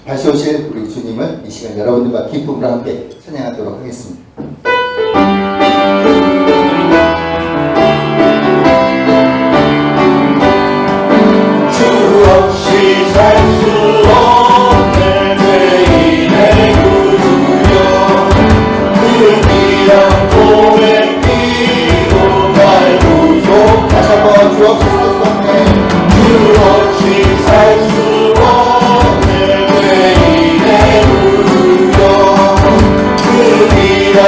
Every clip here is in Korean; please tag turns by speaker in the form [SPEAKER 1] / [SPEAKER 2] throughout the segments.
[SPEAKER 1] 다시 오실 우리 주님을 이 시간 여러분들과 기쁨으로 함께 찬양하도록 하겠습니다.
[SPEAKER 2] 주 없이 살 수 없는 죄인의 구주여, 그 귀한 고백이로 날 구속.
[SPEAKER 1] 다시 한번 주 없이 살 수 없는,
[SPEAKER 2] 주 없이 살 수 없는 죄인의 구주여, 그 귀한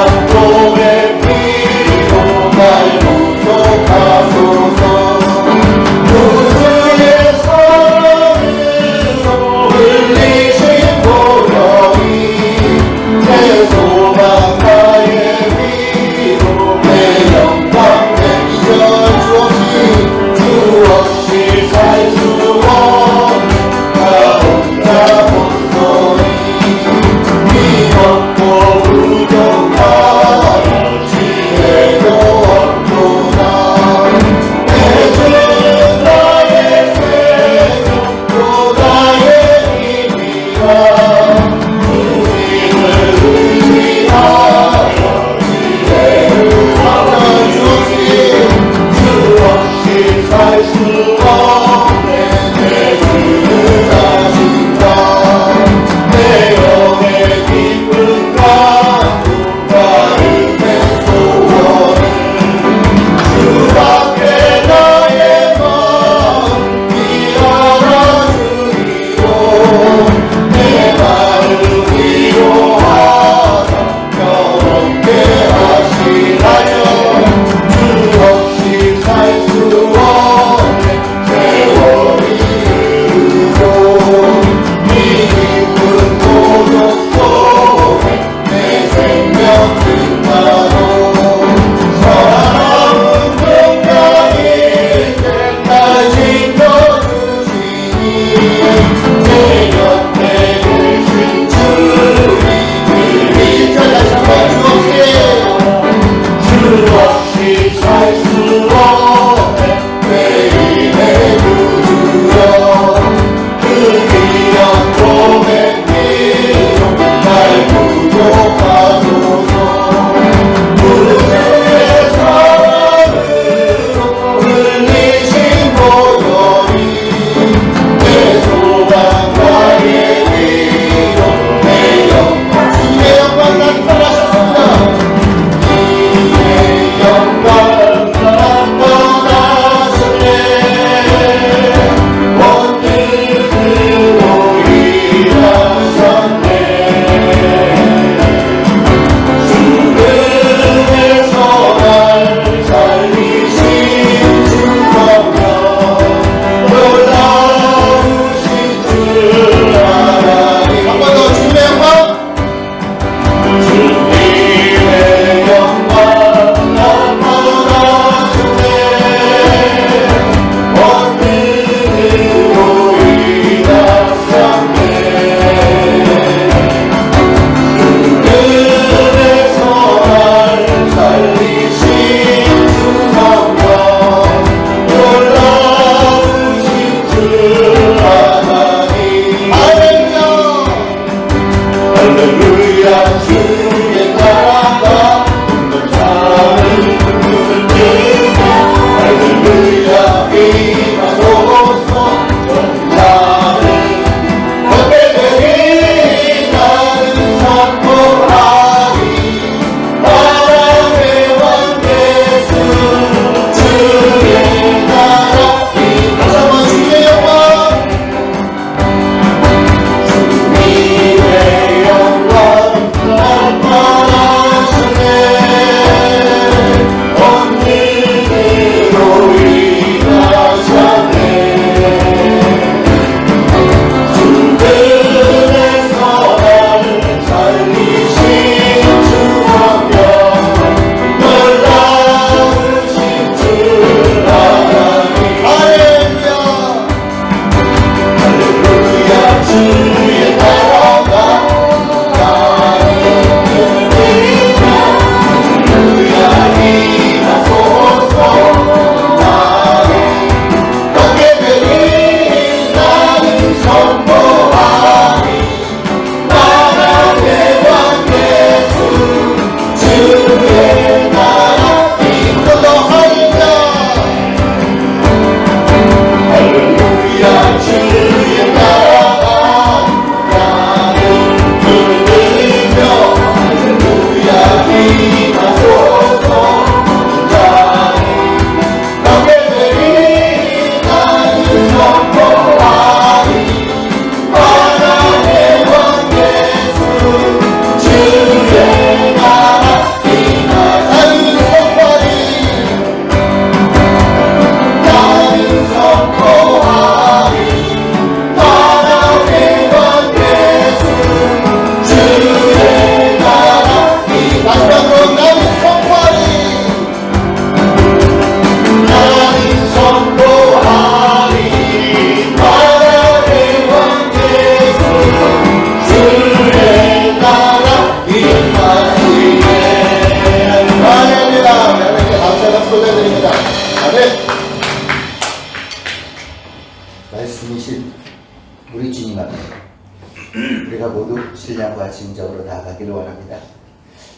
[SPEAKER 1] 우리가 모두 신령과 진정으로 나아가기를 원합니다.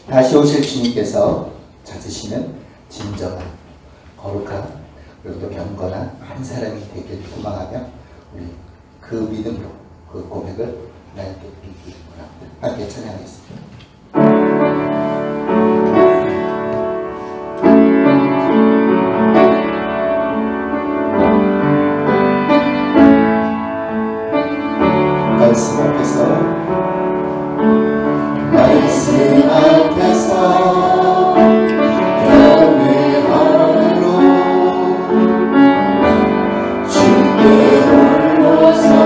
[SPEAKER 1] 다시 오실 주님께서 찾으시는 진정한, 거룩한, 그리고 또 경건한 한 사람이 되길 소망하며 우리 그 믿음으로 그 고백을 하나님께 빌기 원합니다. 함께 찬양하겠습니다. 말씀 앞에서 경외함으로 주께 올라섭니다.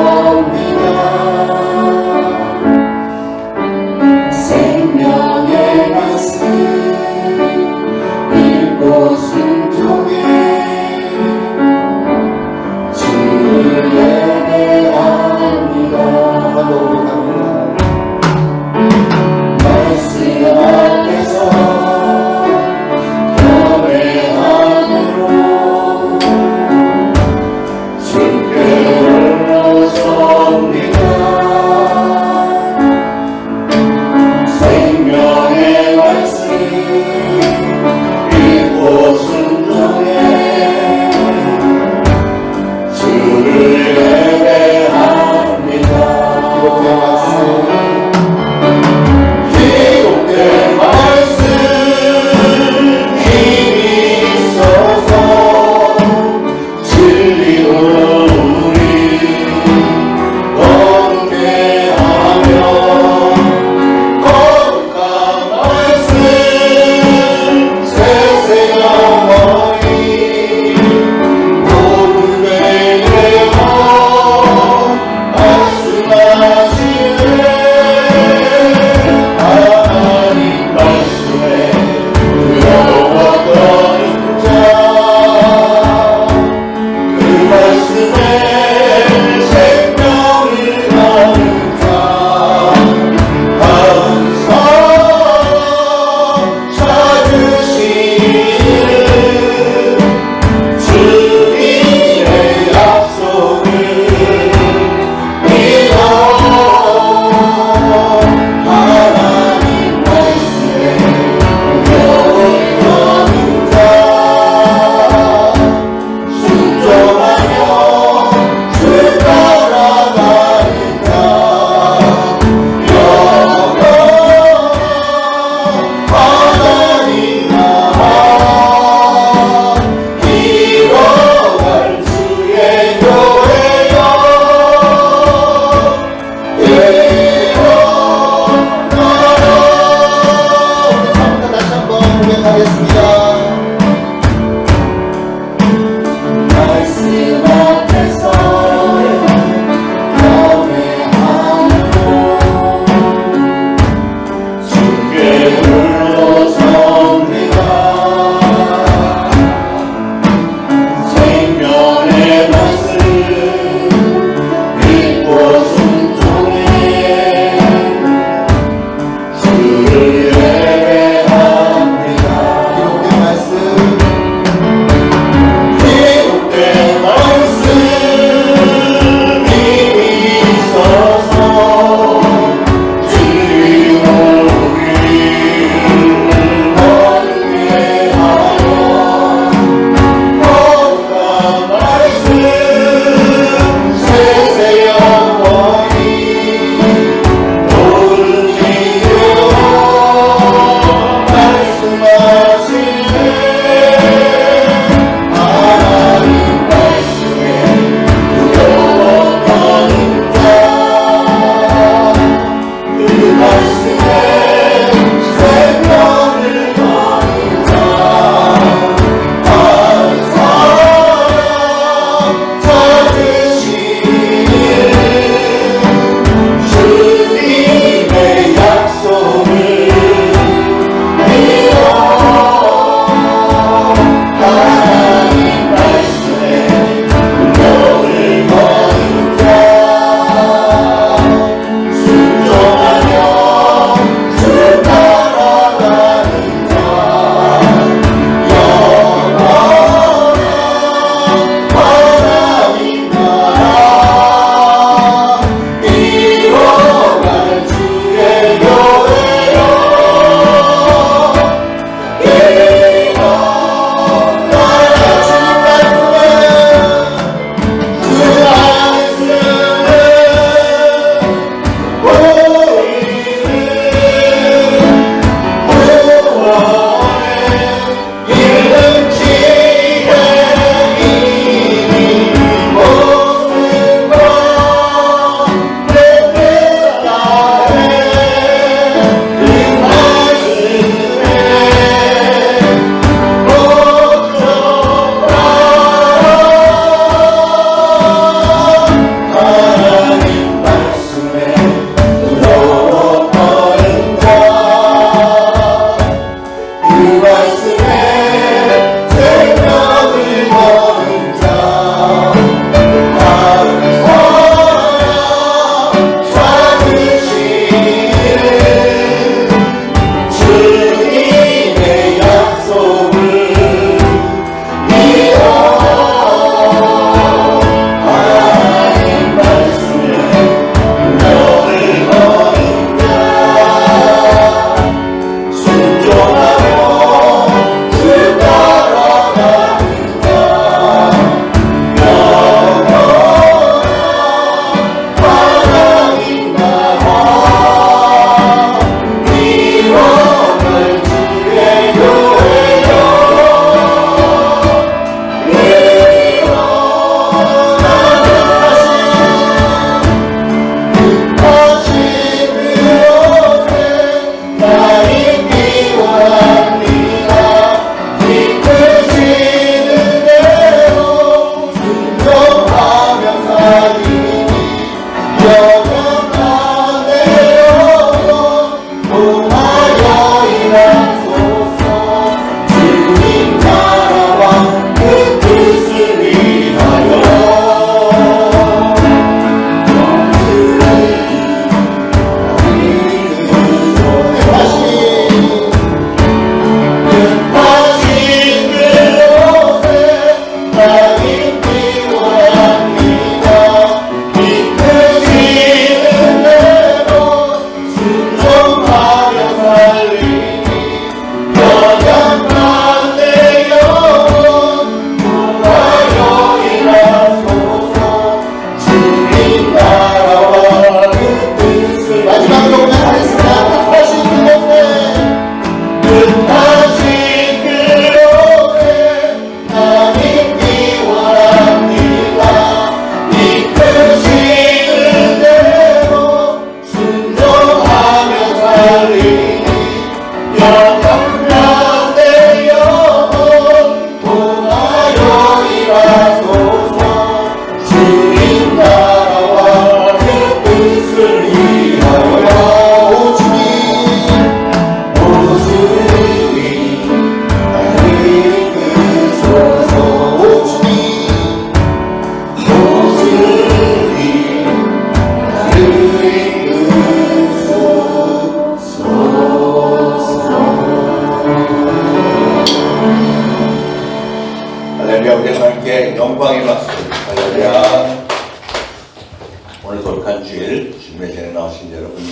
[SPEAKER 1] 생명의 말씀 읽고 순종해 주를 예배합니다.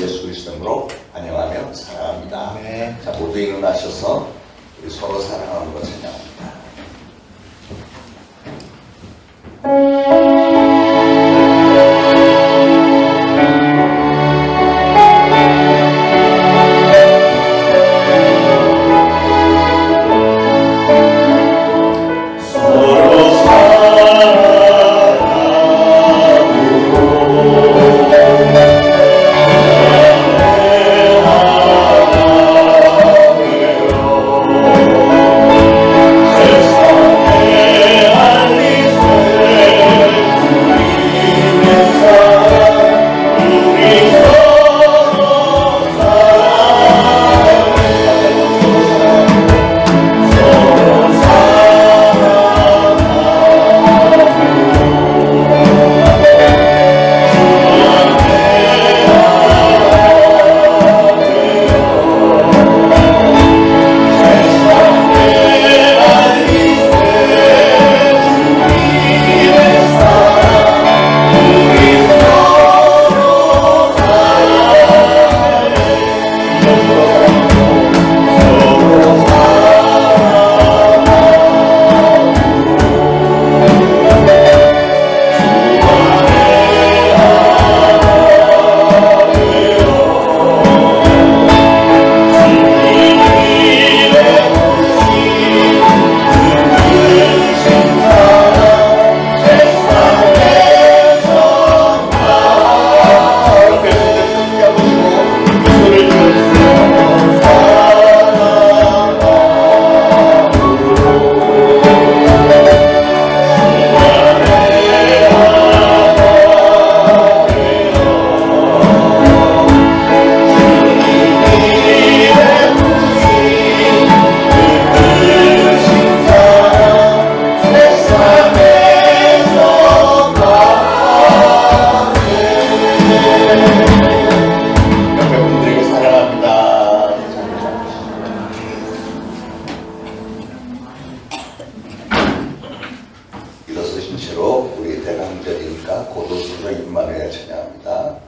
[SPEAKER 3] 예수 그리스도 이름으로 환영하며 사랑합니다.
[SPEAKER 1] 네.
[SPEAKER 3] 자, 모두 일어나셔서 우리 서로 사랑하는 것 찬양합니다. 일어서신 채로 우리 대강절이니까 고도수로 임마누엘 찬양합니다.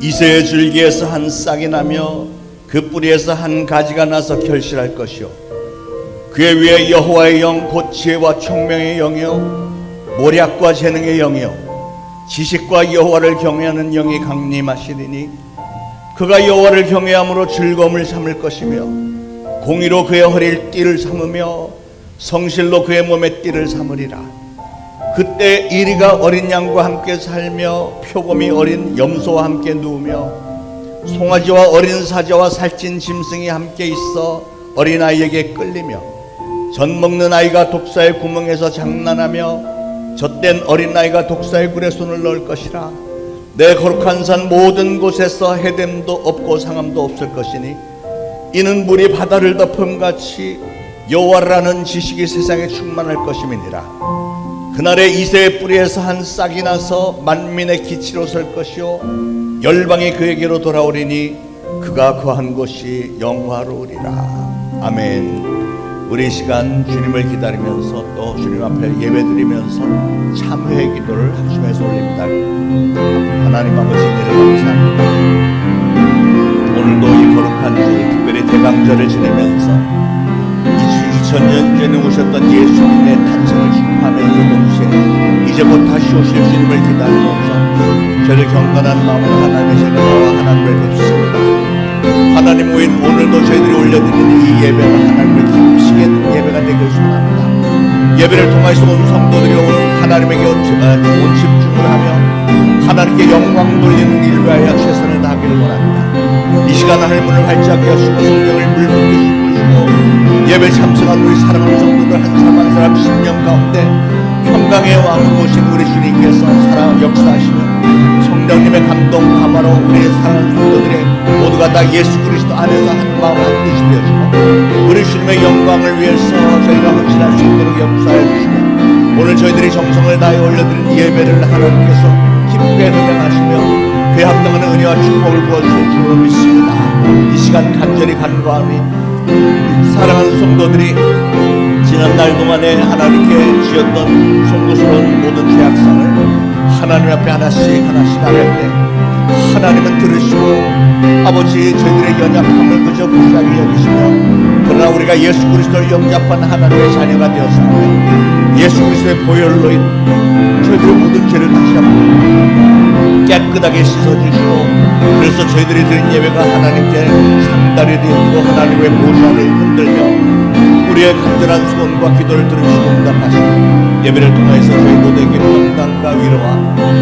[SPEAKER 4] 이새의 줄기에서 한 싹이 나며 그 뿌리에서 한 가지가 나서 결실할 것이요 그의 위에 여호와의 영 곧 지혜와 총명의 영이요 모략과 재능의 영이요 지식과 여호와를 경외하는 영이 강림하시리니 그가 여호와를 경외함으로 즐거움을 삼을 것이며 공의로 그의 허리를 띠를 삼으며 성실로 그의 몸에 띠를 삼으리라. 그때 이리가 어린 양과 함께 살며 표범이 어린 염소와 함께 누우며 송아지와 어린 사자와 살찐 짐승이 함께 있어 어린아이에게 끌리며 젖 먹는 아이가 독사의 구멍에서 장난하며 젖된 어린아이가 독사의 굴에 손을 넣을 것이라. 내 거룩한 산 모든 곳에서 해됨도 없고 상함도 없을 것이니 이는 물이 바다를 덮음같이 여호와라는 지식이 세상에 충만할 것임이니라. 그날에 이새의 뿌리에서 한 싹이 나서 만민의 기치로 설 것이요 열방이 그에게로 돌아오리니 그가 거한 곳이 영화로우리라. 아멘. 우리 이 시간 주님을 기다리면서 또 주님 앞에 예배드리면서 참회의 기도를 합심해서 올립니다. 하나님 아버지 은혜를 감사합니다. 오늘도 이 거룩한 주 특별히 대강절을 지내면서 2000년 전에 오셨던 예수님의 탄생을 축하하면서 동시에 이제 곧 다시 오실 주님을 기다리면서 저를 경건한 마음으로 하나님의 제가 나와 하나님을 뵙습니다. 하나님 오늘도 저희들이 올려드리는 이 예배가 하나님을 기쁘시게 하는 예배가 되길 소원합니다. 예배를 통해서 온 성도들이 오늘 하나님에게 온 집중을 하며 하나님께 영광 돌리는 일을 위하여 최선을 다하기를 원합니다. 이 시간 하늘 문을 활짝 여시고 성령을 물붓고 주시고 예배 참석한 우리 사랑하는 성도들 한 사람 한 사람 심령 가운데 평강의 왕으로 오신 우리 주님께서 살아 역사하시며 성령님의 감동 감화로 우리 사랑하는 성도들의 모두가 다 예수 그리스도 안에서 한 마음 한 뜻이 되어지고 우리 주님의 영광을 위해서 저희가 헌신할 수 있도록 역사해 주시고 오늘 저희들이 정성을 다해 올려드린 예배를 하나님께서 기쁘게 흥행하시며 그에 합당하는 은혜와 축복을 부어주실 줄로 믿습니다. 이 시간 간절히 간구하니 사랑하는 성도들이 지난날 동안에 하나님께 지었던 송구스러운 모든 죄악상을 하나님 앞에 하나씩 나눌 때 하나님은 들으시고 아버지 저희들의 연약함을 그저 무시하게 여기시며 그러나 우리가 예수 그리스도를 영접한 하나님의 자녀가 되었사오며 예수 그리스도의 보혈로 저희들의 모든 죄를 다시 한번 깨끗하게 씻어주시고 그래서 저희들이 드린 예배가 하나님께 상달이 되었고 하나님의 보좌를 흔들며 우리의 간절한 소원과 기도를 들으시고 응답하시고 예배를 통해서 저희 모두에게 평강과 위로와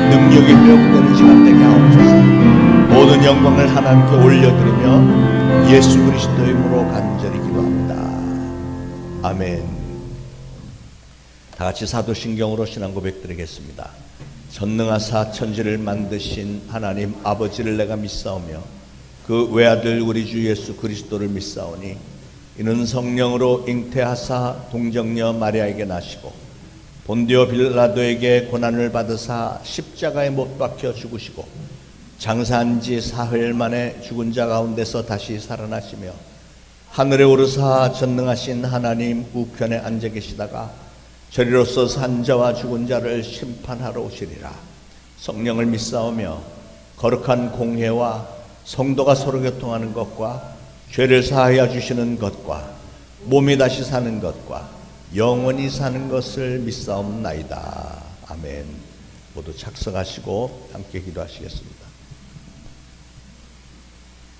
[SPEAKER 4] 능력이 회복되는 시간 되게 하옵소서. 모든 영광을 하나님께 올려드리며 예수 그리스도의 이름으로 간절히 기도합니다. 아멘. 다 같이 사도신경으로 신앙 고백드리겠습니다. 전능하사 천지를 만드신 하나님 아버지를 내가 믿사오며 그 외아들 우리 주 예수 그리스도를 믿사오니 이는 성령으로 잉태하사 동정녀 마리아에게 나시고 본디오 빌라도에게 고난을 받으사 십자가에 못 박혀 죽으시고 장사한 지 사흘 만에 죽은 자 가운데서 다시 살아나시며 하늘에 오르사 전능하신 하나님 우편에 앉아 계시다가 저리로서 산 자와 죽은 자를 심판하러 오시리라. 성령을 믿사오며 거룩한 공회와 성도가 서로 교통하는 것과 죄를 사하여 주시는 것과 몸이 다시 사는 것과 영원히 사는 것을 믿사옵나이다. 아멘. 모두 착석하시고 함께 기도하시겠습니다.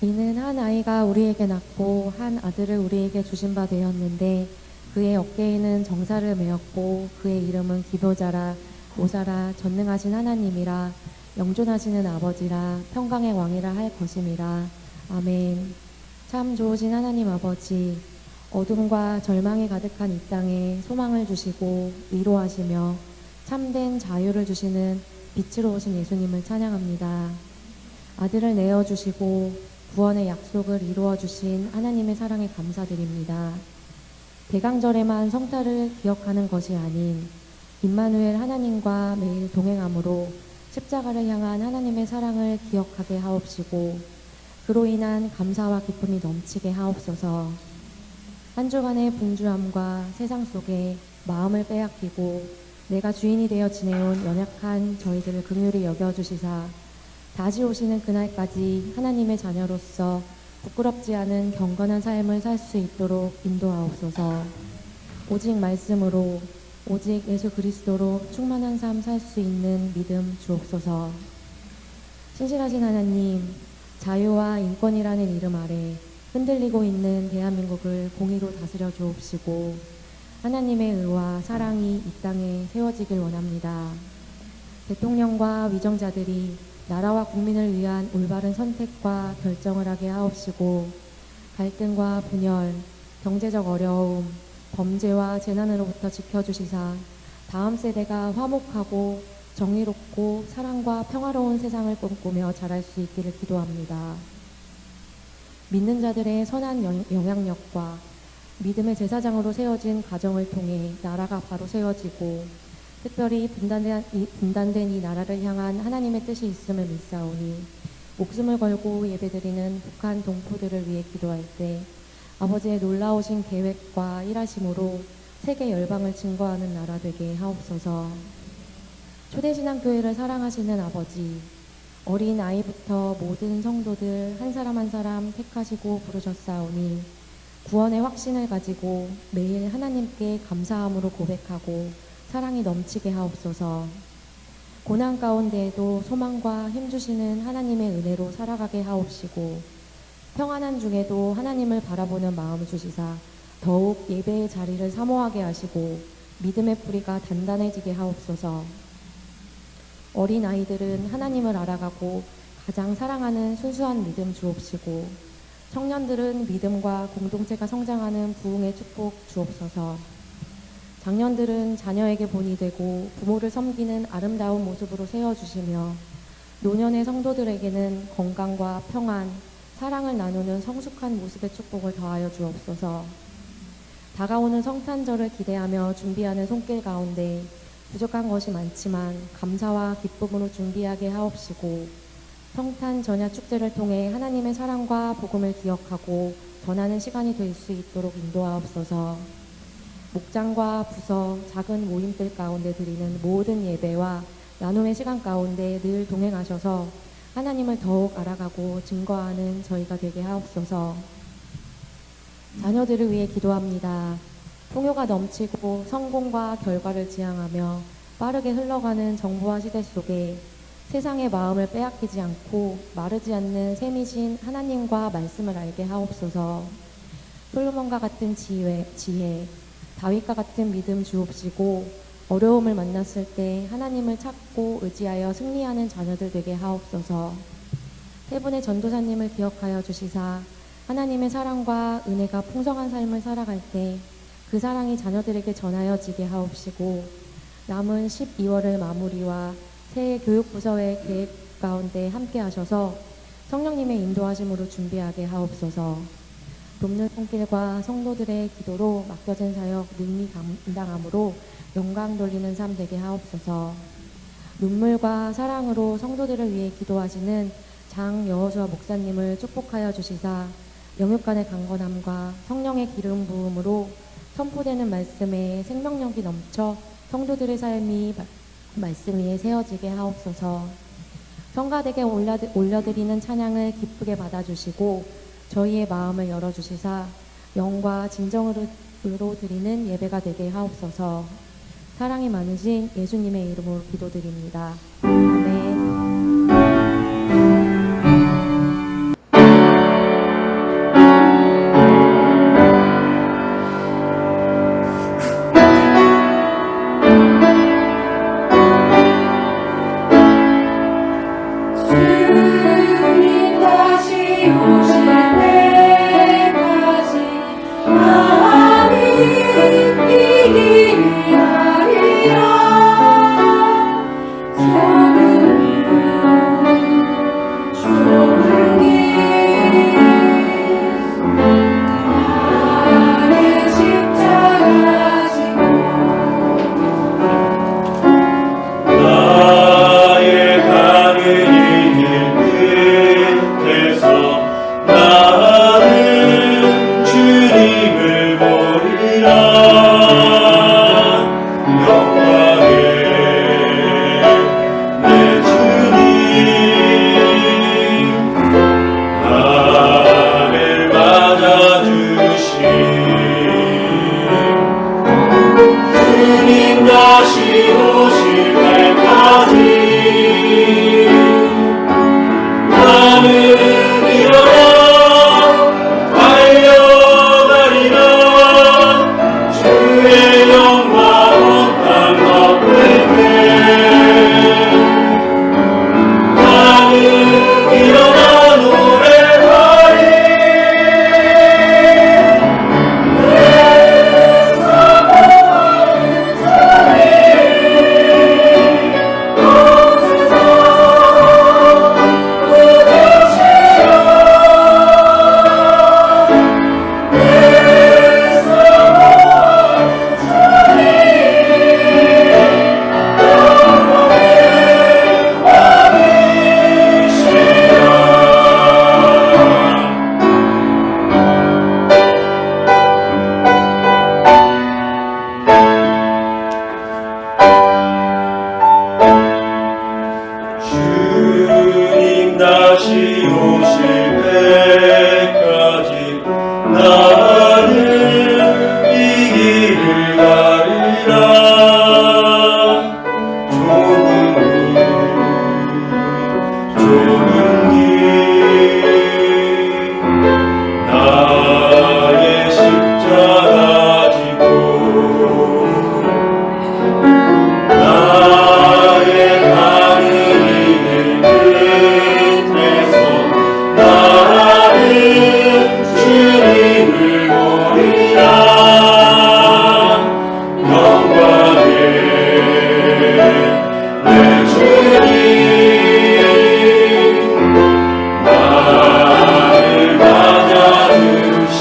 [SPEAKER 5] 이는 한 아이가 우리에게 낳고 한 아들을 우리에게 주신 바 되었는데 그의 어깨에는 정사를 메었고 그의 이름은 기도자라 보사라 전능하신 하나님이라 영존하시는 아버지라 평강의 왕이라 할 것임이라. 아멘. 참 좋으신 하나님 아버지, 어둠과 절망이 가득한 이 땅에 소망을 주시고 위로하시며 참된 자유를 주시는 빛으로 오신 예수님을 찬양합니다. 아들을 내어주시고 구원의 약속을 이루어 주신 하나님의 사랑에 감사드립니다. 대강절에만 성타를 기억하는 것이 아닌 임마누엘 하나님과 매일 동행함으로 십자가를 향한 하나님의 사랑을 기억하게 하옵시고 그로 인한 감사와 기쁨이 넘치게 하옵소서. 한 주간의 분주함과 세상 속에 마음을 빼앗기고 내가 주인이 되어 지내온 연약한 저희들을 긍휼히 여겨주시사 다시 오시는 그날까지 하나님의 자녀로서 부끄럽지 않은 경건한 삶을 살 수 있도록 인도하옵소서. 오직 말씀으로 오직 예수 그리스도로 충만한 삶 살 수 있는 믿음 주옵소서. 신실하신 하나님, 자유와 인권이라는 이름 아래 흔들리고 있는 대한민국을 공의로 다스려 주옵시고 하나님의 의와 사랑이 이 땅에 세워지길 원합니다. 대통령과 위정자들이 나라와 국민을 위한 올바른 선택과 결정을 하게 하옵시고 갈등과 분열, 경제적 어려움, 범죄와 재난으로부터 지켜주시사 다음 세대가 화목하고 정의롭고 사랑과 평화로운 세상을 꿈꾸며 자랄 수 있기를 기도합니다. 믿는 자들의 선한 영향력과 믿음의 제사장으로 세워진 가정을 통해 나라가 바로 세워지고 특별히 분단된 이 나라를 향한 하나님의 뜻이 있음을 믿사오니 목숨을 걸고 예배드리는 북한 동포들을 위해 기도할 때 아버지의 놀라우신 계획과 일하심으로 세계 열방을 증거하는 나라 되게 하옵소서. 초대신앙교회를 사랑하시는 아버지, 어린 아이부터 모든 성도들 한 사람 한 사람 택하시고 부르셨사오니 구원의 확신을 가지고 매일 하나님께 감사함으로 고백하고 사랑이 넘치게 하옵소서. 고난 가운데에도 소망과 힘주시는 하나님의 은혜로 살아가게 하옵시고 평안한 중에도 하나님을 바라보는 마음을 주시사 더욱 예배의 자리를 사모하게 하시고 믿음의 뿌리가 단단해지게 하옵소서. 어린 아이들은 하나님을 알아가고 가장 사랑하는 순수한 믿음 주옵시고 청년들은 믿음과 공동체가 성장하는 부흥의 축복 주옵소서. 장년들은 자녀에게 본이 되고 부모를 섬기는 아름다운 모습으로 세워주시며 노년의 성도들에게는 건강과 평안, 사랑을 나누는 성숙한 모습의 축복을 더하여 주옵소서. 다가오는 성탄절을 기대하며 준비하는 손길 가운데 부족한 것이 많지만 감사와 기쁨으로 준비하게 하옵시고 성탄 전야 축제를 통해 하나님의 사랑과 복음을 기억하고 전하는 시간이 될 수 있도록 인도하옵소서. 목장과 부서, 작은 모임들 가운데 드리는 모든 예배와 나눔의 시간 가운데 늘 동행하셔서 하나님을 더욱 알아가고 증거하는 저희가 되게 하옵소서. 자녀들을 위해 기도합니다. 풍요가 넘치고 성공과 결과를 지향하며 빠르게 흘러가는 정보화 시대 속에 세상의 마음을 빼앗기지 않고 마르지 않는 셈이신 하나님과 말씀을 알게 하옵소서. 솔로몬과 같은 지혜, 다윗과 같은 믿음 주옵시고 어려움을 만났을 때 하나님을 찾고 의지하여 승리하는 자녀들 되게 하옵소서. 세 분의 전도사님을 기억하여 주시사 하나님의 사랑과 은혜가 풍성한 삶을 살아갈 때 그 사랑이 자녀들에게 전하여지게 하옵시고 남은 12월을 마무리와 새해 교육부서의 계획 가운데 함께 하셔서 성령님의 인도하심으로 준비하게 하옵소서. 돕는 손길과 성도들의 기도로 맡겨진 사역 능히 감당함으로 영광 돌리는 삶 되게 하옵소서. 눈물과 사랑으로 성도들을 위해 기도하시는 장 여호수아 목사님을 축복하여 주시사 영육간의 강건함과 성령의 기름 부음으로 선포되는 말씀에 생명력이 넘쳐 성도들의 삶이 말씀 위에 세워지게 하옵소서. 성가대에 올려드리는 찬양을 기쁘게 받아주시고 저희의 마음을 열어주시사 영과 진정으로 드리는 예배가 되게 하옵소서. 사랑이 많으신 예수님의 이름으로 기도드립니다. 아멘.
[SPEAKER 2] 나는 주님을 보리라 다시 오실 때까지 나는 이 길을 가리라. 좁은 길 나의 십자가 지고 나의 가는 길 끝에서 나는 주님을 보리라. 영광의 내 주님 나를 맞아주시.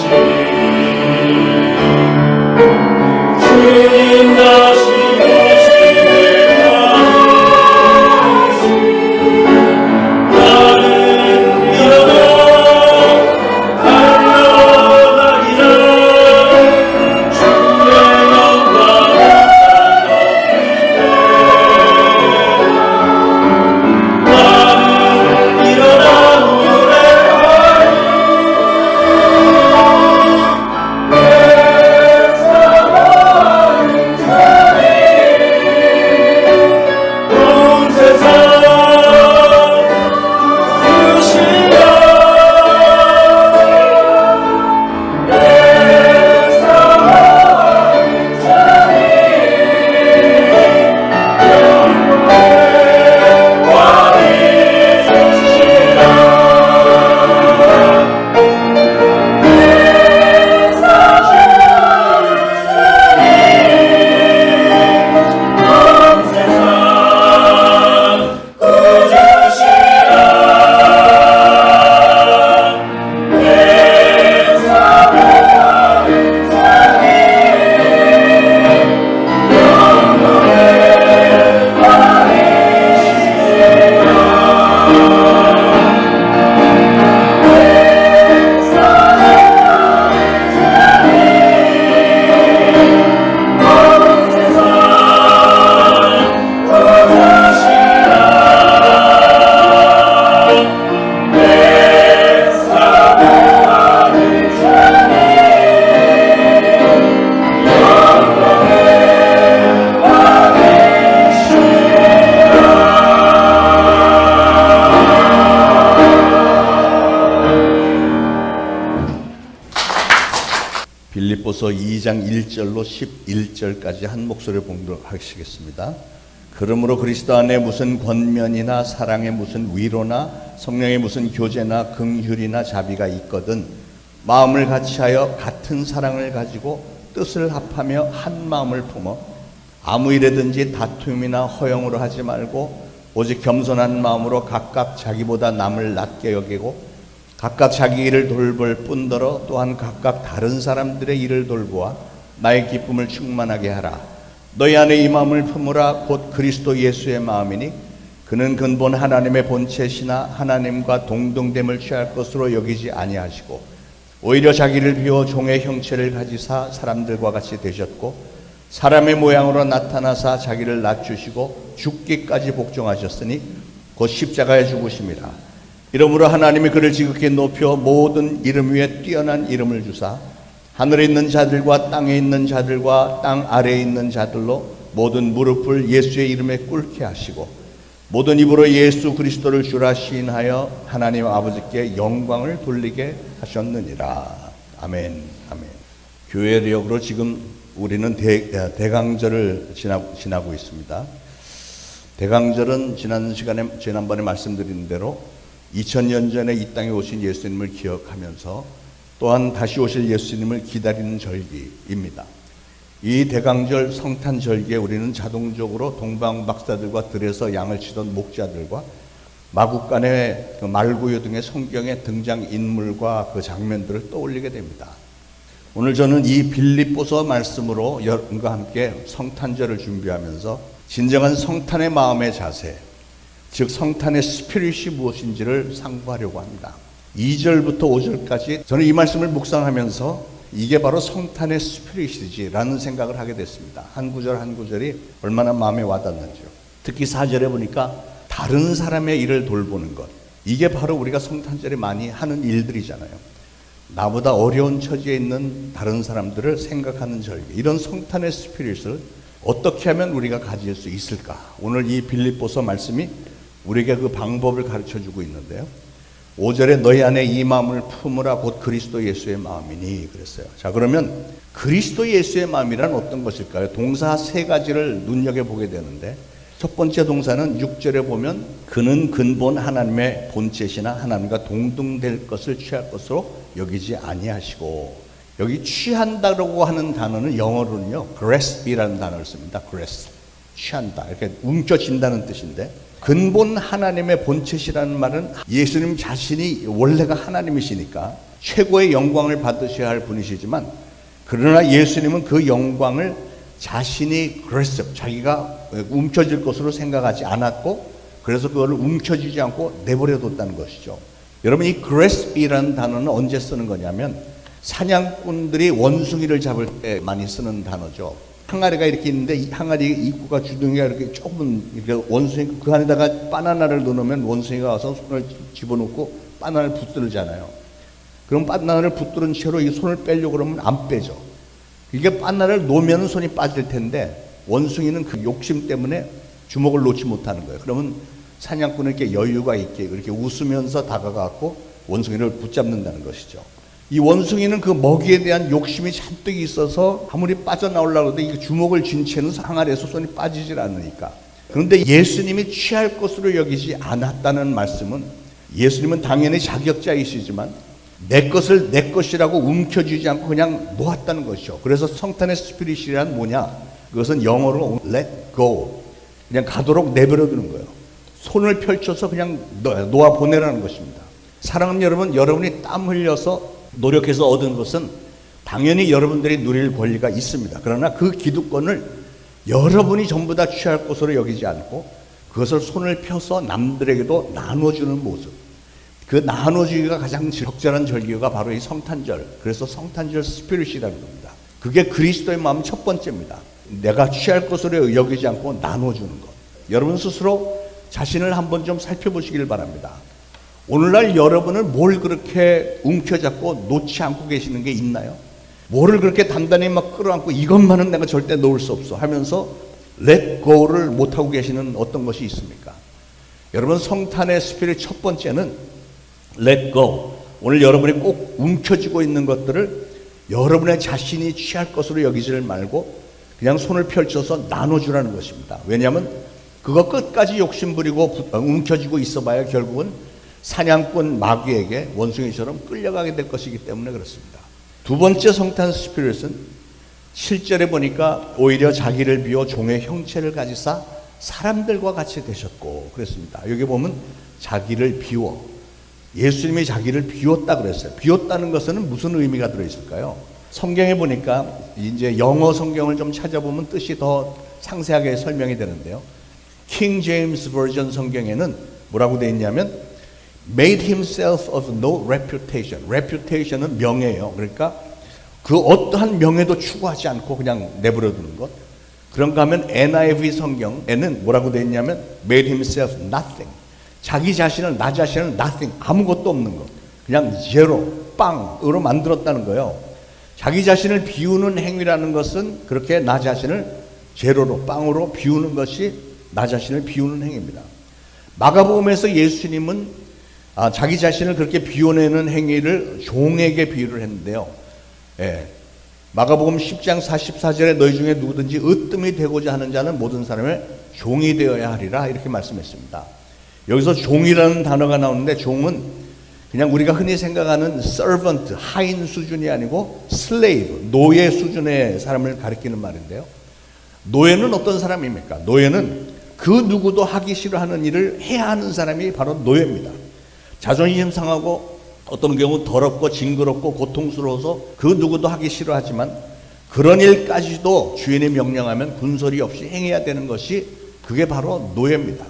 [SPEAKER 2] 주님 다시 오실 때까지 나는 일어나 달려가리라. 주의 영광을 나는 일어나 노래하리. 내 사랑하는 자리 온 세상 누구신가. 내 사랑하는 자리 영광의 왕이 서시라. 내 사랑하는 자리 온 세상 구주시라. 내 사랑하는 자리 영광의
[SPEAKER 4] 빌립보서 2장 1절로 11절까지 한 목소리를 봉독하시겠습니다. 그러므로 그리스도 안에 무슨 권면이나 사랑의 무슨 위로나 성령의 무슨 교제나 긍휼이나 자비가 있거든 마음을 같이하여 같은 사랑을 가지고 뜻을 합하며 한 마음을 품어 아무 일에든지 다툼이나 허영으로 하지 말고 오직 겸손한 마음으로 각각 자기보다 남을 낮게 여기고 각각 자기 일을 돌볼 뿐더러 또한 각각 다른 사람들의 일을 돌보아 나의 기쁨을 충만하게 하라. 너희 안에 이 마음을 품으라. 곧 그리스도 예수의 마음이니 그는 근본 하나님의 본체시나 하나님과 동등됨을 취할 것으로 여기지 아니하시고 오히려 자기를 비워 종의 형체를 가지사 사람들과 같이 되셨고 사람의 모양으로 나타나사 자기를 낮추시고 죽기까지 복종하셨으니 곧 십자가에 죽으심이라. 이러므로 하나님이 그를 지극히 높여 모든 이름 위에 뛰어난 이름을 주사 하늘에 있는 자들과 땅에 있는 자들과 땅 아래에 있는 자들로 모든 무릎을 예수의 이름에 꿇게 하시고 모든 입으로 예수 그리스도를 주라 시인하여 하나님 아버지께 영광을 돌리게 하셨느니라. 아멘. 아멘. 교회력으로 지금 우리는 대강절을 지나고 있습니다. 대강절은 지난번에 말씀드린 대로 2000년 전에 이 땅에 오신 예수님을 기억하면서 또한 다시 오실 예수님을 기다리는 절기입니다. 이 대강절 성탄절기에 우리는 자동적으로 동방 박사들과 들에서 양을 치던 목자들과 마국간의 그 말구유 등의 성경의 등장인물과 그 장면들을 떠올리게 됩니다. 오늘 저는 이 빌립보서 말씀으로 여러분과 함께 성탄절을 준비하면서 진정한 성탄의 마음의 자세, 즉 성탄의 스피릿이 무엇인지를 상고하려고 합니다. 2절부터 5절까지 저는 이 말씀을 묵상하면서 이게 바로 성탄의 스피릿이지 라는 생각을 하게 됐습니다. 한 구절 한 구절이 얼마나 마음에 와닿는지요. 특히 4절에 보니까 다른 사람의 일을 돌보는 것, 이게 바로 우리가 성탄절에 많이 하는 일들이잖아요. 나보다 어려운 처지에 있는 다른 사람들을 생각하는 절기, 이런 성탄의 스피릿을 어떻게 하면 우리가 가질 수 있을까? 오늘 이 빌립보서 말씀이 우리에게 그 방법을 가르쳐주고 있는데요. 5절에 너희 안에 이 마음을 품으라 곧 그리스도 예수의 마음이니 그랬어요. 자, 그러면 그리스도 예수의 마음이란 어떤 것일까요? 동사 세 가지를 눈여겨보게 되는데, 첫 번째 동사는 6절에 보면 그는 근본 하나님의 본체시나 하나님과 동등될 것을 취할 것으로 여기지 아니하시고, 여기 취한다라고 하는 단어는 영어로는요 grasp이라는 단어를 씁니다. grasp, 취한다, 이렇게 움켜쥔다는 뜻인데, 근본 하나님의 본체시라는 말은 예수님 자신이 원래가 하나님이시니까 최고의 영광을 받으셔야 할 분이시지만, 그러나 예수님은 그 영광을 자신이 grasp, 자기가 움켜질 것으로 생각하지 않았고, 그래서 그걸 움켜쥐지 않고 내버려뒀다는 것이죠. 여러분, 이 grasp이라는 단어는 언제 쓰는 거냐면 사냥꾼들이 원숭이를 잡을 때 많이 쓰는 단어죠. 항아리가 이렇게 있는데 이 항아리 입구가 주둥이가 이렇게 좁은, 이렇게 원숭이 그 안에다가 바나나를 넣으면 원숭이가 와서 손을 집어넣고 바나나를 붙들잖아요. 그럼 바나나를 붙들은 채로 이 손을 빼려고 그러면 안 빼죠. 이게 바나나를 놓으면 손이 빠질 텐데 원숭이는 그 욕심 때문에 주먹을 놓지 못하는 거예요. 그러면 사냥꾼은 이렇게 여유가 있게 이렇게 웃으면서 다가가고 원숭이를 붙잡는다는 것이죠. 이 원숭이는 그 먹이에 대한 욕심이 잔뜩 있어서 아무리 빠져나오려고 해도 이 주먹을 쥔 채는 항아리에서 손이 빠지질 않으니까. 그런데 예수님이 취할 것으로 여기지 않았다는 말씀은, 예수님은 당연히 자격자이시지만 내 것을 내 것이라고 움켜쥐지 않고 그냥 놓았다는 것이죠. 그래서 성탄의 스피릿이란 뭐냐? 그것은 영어로 let go, 그냥 가도록 내버려두는 거예요. 손을 펼쳐서 그냥 놓아 보내라는 것입니다. 사랑하는 여러분, 여러분이 땀 흘려서 노력해서 얻은 것은 당연히 여러분들이 누릴 권리가 있습니다. 그러나 그 기득권을 여러분이 전부 다 취할 것으로 여기지 않고 그것을 손을 펴서 남들에게도 나눠주는 모습, 그 나눠주기가 가장 적절한 절기가 바로 이 성탄절, 그래서 성탄절 스피릿이라는 겁니다. 그게 그리스도의 마음 첫 번째입니다. 내가 취할 것으로 여기지 않고 나눠주는 것. 여러분 스스로 자신을 한번 좀 살펴보시길 바랍니다. 오늘날 여러분은 뭘 그렇게 움켜잡고 놓지 않고 계시는 게 있나요? 뭐를 그렇게 단단히 막 끌어안고 이것만은 내가 절대 놓을 수 없어 하면서 let go를 못하고 계시는 어떤 것이 있습니까? 여러분, 성탄의 스피릿 첫 번째는 let go. 오늘 여러분이 꼭 움켜쥐고 있는 것들을 여러분의 자신이 취할 것으로 여기지를 말고 그냥 손을 펼쳐서 나눠주라는 것입니다. 왜냐하면 그거 끝까지 욕심부리고 움켜쥐고 있어봐야 결국은 사냥꾼 마귀에게 원숭이처럼 끌려가게 될 것이기 때문에 그렇습니다. 두 번째 성탄 스피릿은 7절에 보니까 오히려 자기를 비워 종의 형체를 가지사 사람들과 같이 되셨고 그랬습니다. 여기 보면 자기를 비워, 예수님이 자기를 비웠다 그랬어요. 비웠다는 것은 무슨 의미가 들어있을까요? 성경에 보니까 이제 영어 성경을 좀 찾아보면 뜻이 더 상세하게 설명이 되는데요. 킹 제임스 버전 성경에는 뭐라고 되어 있냐면 made himself of no reputation. reputation은 명예예요. 그러니까 그 어떠한 명예도 추구하지 않고 그냥 내버려두는 것. 그런가 하면 NIV 성경에는 뭐라고 되어 있냐면 made himself nothing. 자기 자신을, 나 자신을 nothing, 아무것도 없는 것, 그냥 제로, 빵으로 만들었다는 거예요. 자기 자신을 비우는 행위라는 것은 그렇게 나 자신을 제로로, 빵으로 비우는 것이 나 자신을 비우는 행위입니다. 마가복음에서 예수님은 자기 자신을 그렇게 비워내는 행위를 종에게 비유를 했는데요. 예. 마가복음 10장 44절에 너희 중에 누구든지 으뜸이 되고자 하는 자는 모든 사람의 종이 되어야 하리라 이렇게 말씀했습니다. 여기서 종이라는 단어가 나오는데 종은 그냥 우리가 흔히 생각하는 servant, 하인 수준이 아니고 slave, 노예 수준의 사람을 가리키는 말인데요. 노예는 어떤 사람입니까? 노예는 그 누구도 하기 싫어하는 일을 해야 하는 사람이 바로 노예입니다. 자존심 상하고 어떤 경우 더럽고 징그럽고 고통스러워서 그 누구도 하기 싫어하지만 그런 일까지도 주인이 명령하면 군소리 없이 행해야 되는 것이 그게 바로 노예입니다.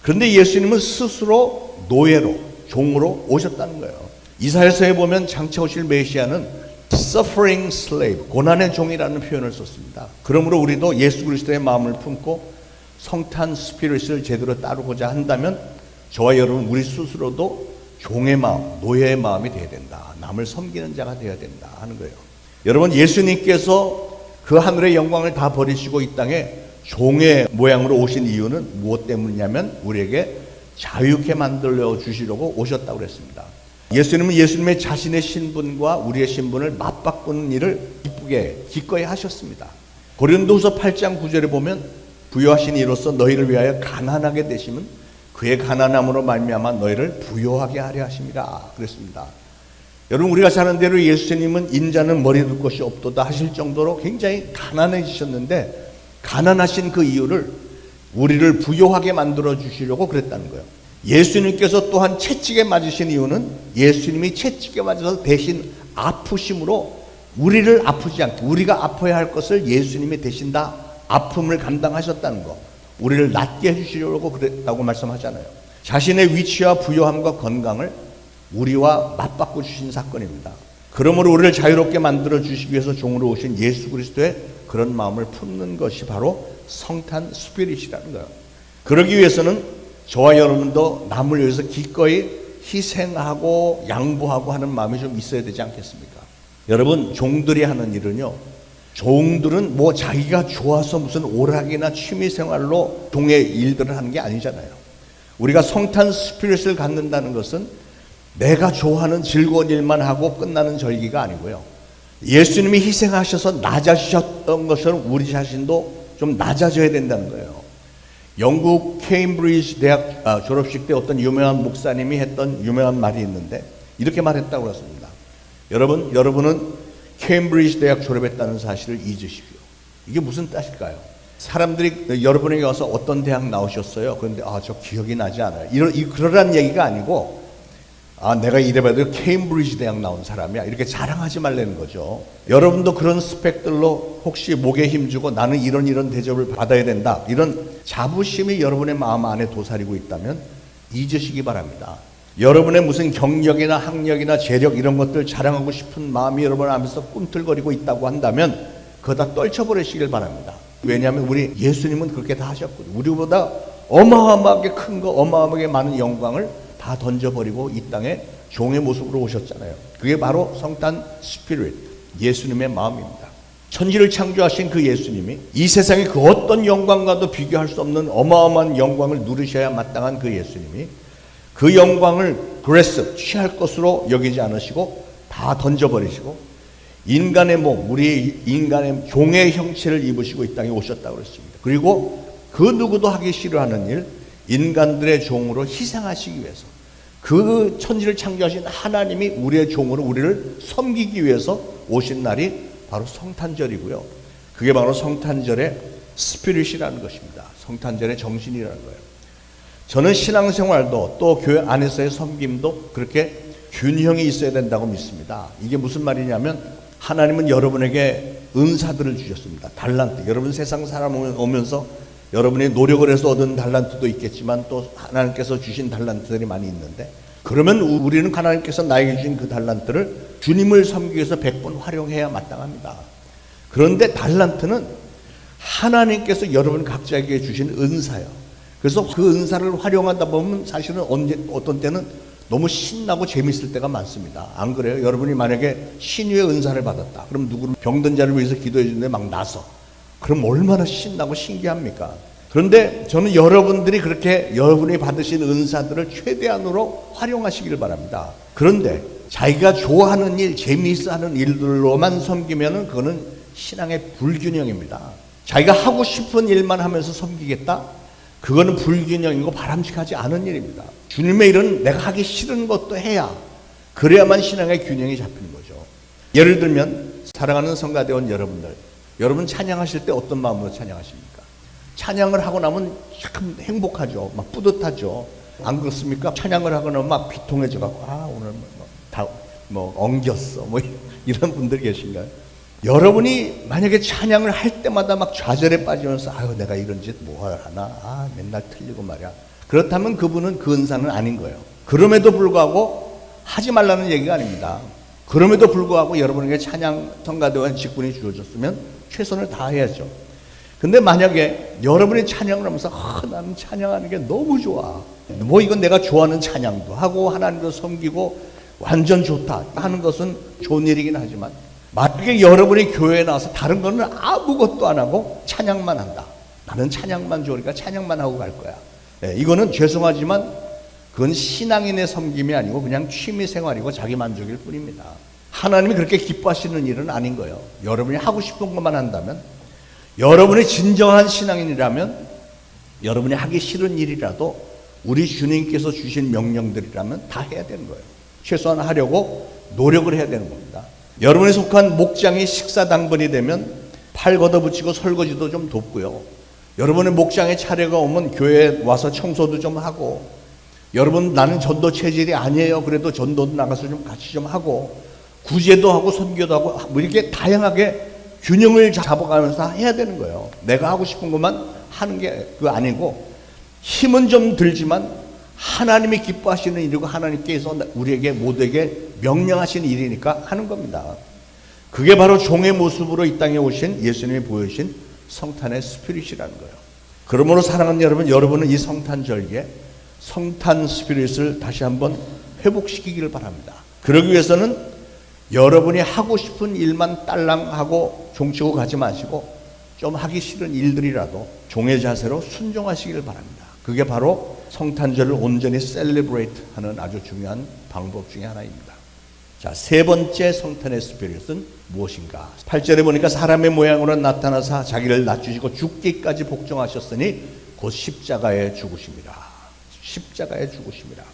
[SPEAKER 4] 그런데 예수님은 스스로 노예로, 종으로 오셨다는 거예요. 이사야서에 보면 장차 오실 메시아는 suffering slave, 고난의 종이라는 표현을 썼습니다. 그러므로 우리도 예수 그리스도의 마음을 품고 성탄 스피릿을 제대로 따르고자 한다면 저와 여러분 우리 스스로도 종의 마음, 노예의 마음이 되어야 된다. 남을 섬기는 자가 되어야 된다 하는 거예요. 여러분, 예수님께서 그 하늘의 영광을 다 버리시고 이 땅에 종의 모양으로 오신 이유는 무엇 때문이냐면 우리에게 자유케 만들어 주시려고 오셨다고 그랬습니다. 예수님은 예수님의 자신의 신분과 우리의 신분을 맞바꾸는 일을 기꺼이 하셨습니다. 고린도후서 8장 9절에 보면 부요하신 이로써 너희를 위하여 가난하게 되심은 그의 가난함으로 말미암아 너희를 부요하게 하려 하심이라 그랬습니다. 여러분, 우리가 사는 대로 예수님은 인자는 머리 둘 것이 없도다 하실 정도로 굉장히 가난해지셨는데 가난하신 그 이유를 우리를 부요하게 만들어 주시려고 그랬다는 거예요. 예수님께서 또한 채찍에 맞으신 이유는 예수님이 채찍에 맞아서 대신 아프심으로 우리를 아프지 않게, 우리가 아파야 할 것을 예수님이 대신 다 아픔을 감당하셨다는 거, 우리를 낫게 해주시려고 그랬다고 말씀하잖아요. 자신의 위치와 부요함과 건강을 우리와 맞바꿔 주신 사건입니다. 그러므로 우리를 자유롭게 만들어 주시기 위해서 종으로 오신 예수 그리스도의 그런 마음을 품는 것이 바로 성탄 스피릿이라는 거예요. 그러기 위해서는 저와 여러분도 남을 위해서 기꺼이 희생하고 양보하고 하는 마음이 좀 있어야 되지 않겠습니까? 여러분, 종들이 하는 일은요, 종들은 뭐 자기가 좋아서 무슨 오락이나 취미생활로 종의 일들을 하는 게 아니잖아요. 우리가 성탄 스피릿을 갖는다는 것은 내가 좋아하는 즐거운 일만 하고 끝나는 절기가 아니고요, 예수님이 희생하셔서 낮아지셨던 것처럼 우리 자신도 좀 낮아져야 된다는 거예요. 영국 케임브리지 대학 졸업식 때 어떤 유명한 목사님이 했던 유명한 말이 있는데 이렇게 말했다고 그랬습니다. 여러분은 케임브리지 대학 졸업했다는 사실을 잊으십시오. 이게 무슨 뜻일까요? 사람들이 여러분에게 와서 어떤 대학 나오셨어요? 그런데 저 기억이 나지 않아요. 그러란 얘기가 아니고 내가 이래봐도 케임브리지 대학 나온 사람이야, 이렇게 자랑하지 말라는 거죠. 여러분도 그런 스펙들로 혹시 목에 힘주고 나는 이런 대접을 받아야 된다, 이런 자부심이 여러분의 마음 안에 도사리고 있다면 잊으시기 바랍니다. 여러분의 무슨 경력이나 학력이나 재력 이런 것들 자랑하고 싶은 마음이 여러분 안에서 꿈틀거리고 있다고 한다면 그거 다 떨쳐버리시길 바랍니다. 왜냐하면 우리 예수님은 그렇게 다 하셨거든요. 우리보다 어마어마하게 큰 거, 어마어마하게 많은 영광을 다 던져버리고 이 땅에 종의 모습으로 오셨잖아요. 그게 바로 성탄 스피릿, 예수님의 마음입니다. 천지를 창조하신 그 예수님이 이 세상의 그 어떤 영광과도 비교할 수 없는 어마어마한 영광을 누리셔야 마땅한 그 예수님이 그 영광을 취할 것으로 여기지 않으시고 다 던져버리시고 인간의 몸, 우리 인간의 종의 형체를 입으시고 이 땅에 오셨다고 그랬습니다. 그리고 그 누구도 하기 싫어하는 일, 인간들의 종으로 희생하시기 위해서, 그 천지를 창조하신 하나님이 우리의 종으로 우리를 섬기기 위해서 오신 날이 바로 성탄절이고요. 그게 바로 성탄절의 스피릿이라는 것입니다. 성탄절의 정신이라는 거예요. 저는 신앙생활도 또 교회 안에서의 섬김도 그렇게 균형이 있어야 된다고 믿습니다. 이게 무슨 말이냐면 하나님은 여러분에게 은사들을 주셨습니다. 달란트. 여러분 세상 사람 오면서 여러분이 노력을 해서 얻은 달란트도 있겠지만 또 하나님께서 주신 달란트들이 많이 있는데, 그러면 우리는 하나님께서 나에게 주신 그 달란트를 주님을 섬기기 위해서 100번 활용해야 마땅합니다. 그런데 달란트는 하나님께서 여러분 각자에게 주신 은사예요. 그래서 그 은사를 활용하다 보면 사실은 어떤 때는 너무 신나고 재밌을 때가 많습니다. 안 그래요? 여러분이 만약에 신유의 은사를 받았다, 그럼 누구를 병든 자를 위해서 기도해 주는데 막 나서, 그럼 얼마나 신나고 신기합니까? 그런데 저는 여러분들이 그렇게 여러분이 받으신 은사들을 최대한으로 활용하시기를 바랍니다. 그런데 자기가 좋아하는 일, 재미있어 하는 일들로만 섬기면은 그거는 신앙의 불균형입니다. 자기가 하고 싶은 일만 하면서 섬기겠다? 그거는 불균형이고 바람직하지 않은 일입니다. 주님의 일은 내가 하기 싫은 것도 해야, 그래야만 신앙의 균형이 잡히는 거죠. 예를 들면 사랑하는 성가대원 여러분들, 여러분 찬양하실 때 어떤 마음으로 찬양하십니까? 찬양을 하고 나면 참 행복하죠. 막 뿌듯하죠. 안 그렇습니까? 찬양을 하고 나면 막 비통해져 갖고 오늘 엉겼어 이런 분들 계신가요? 여러분이 만약에 찬양을 할 때마다 막 좌절에 빠지면서 내가 이런 짓 뭐 하나, 맨날 틀리고 말이야, 그렇다면 그분은 그 은사는 아닌 거예요. 그럼에도 불구하고 하지 말라는 얘기가 아닙니다. 그럼에도 불구하고 여러분에게 찬양 성가대원 직분이 주어졌으면 최선을 다해야죠. 근데 만약에 여러분이 찬양을 하면서 나는 찬양하는 게 너무 좋아, 뭐 이건 내가 좋아하는 찬양도 하고 하나님도 섬기고 완전 좋다 하는 것은 좋은 일이긴 하지만, 만약에 여러분이 교회에 나와서 다른 거는 아무것도 안 하고 찬양만 한다, 나는 찬양만 좋으니까 찬양만 하고 갈 거야, 이거는 죄송하지만 그건 신앙인의 섬김이 아니고 그냥 취미생활이고 자기 만족일 뿐입니다. 하나님이 그렇게 기뻐하시는 일은 아닌 거예요. 여러분이 하고 싶은 것만 한다면, 여러분이 진정한 신앙인이라면 여러분이 하기 싫은 일이라도 우리 주님께서 주신 명령들이라면 다 해야 되는 거예요. 최소한 하려고 노력을 해야 되는 겁니다. 여러분이 속한 목장이 식사 당번이 되면 팔 걷어붙이고 설거지도 좀 돕고요, 여러분의 목장에 차례가 오면 교회에 와서 청소도 좀 하고, 여러분 나는 전도 체질이 아니에요, 그래도 전도도 나가서 좀 같이 좀 하고, 구제도 하고 선교도 하고, 뭐 이렇게 다양하게 균형을 잡아가면서 해야 되는 거예요. 내가 하고 싶은 것만 하는 게 그거 아니고, 힘은 좀 들지만 하나님이 기뻐하시는 일이고 하나님께서 우리에게 모두에게 명령하시는 일이니까 하는 겁니다. 그게 바로 종의 모습으로 이 땅에 오신 예수님이 보여주신 성탄의 스피릿이라는 거예요. 그러므로 사랑하는 여러분, 여러분은 이 성탄절기에 성탄 스피릿을 다시 한번 회복시키기를 바랍니다. 그러기 위해서는 여러분이 하고 싶은 일만 딸랑하고 종치고 가지 마시고 좀 하기 싫은 일들이라도 종의 자세로 순종하시기를 바랍니다. 그게 바로 성탄절을 온전히 셀리브레이트 하는 아주 중요한 방법 중에 하나입니다. 자, 세 번째 성탄의 스피릿은 무엇인가? 8절에 보니까 사람의 모양으로 나타나사 자기를 낮추시고 죽기까지 복종하셨으니 곧 십자가에 죽으심이라. 십자가에 죽으심이라.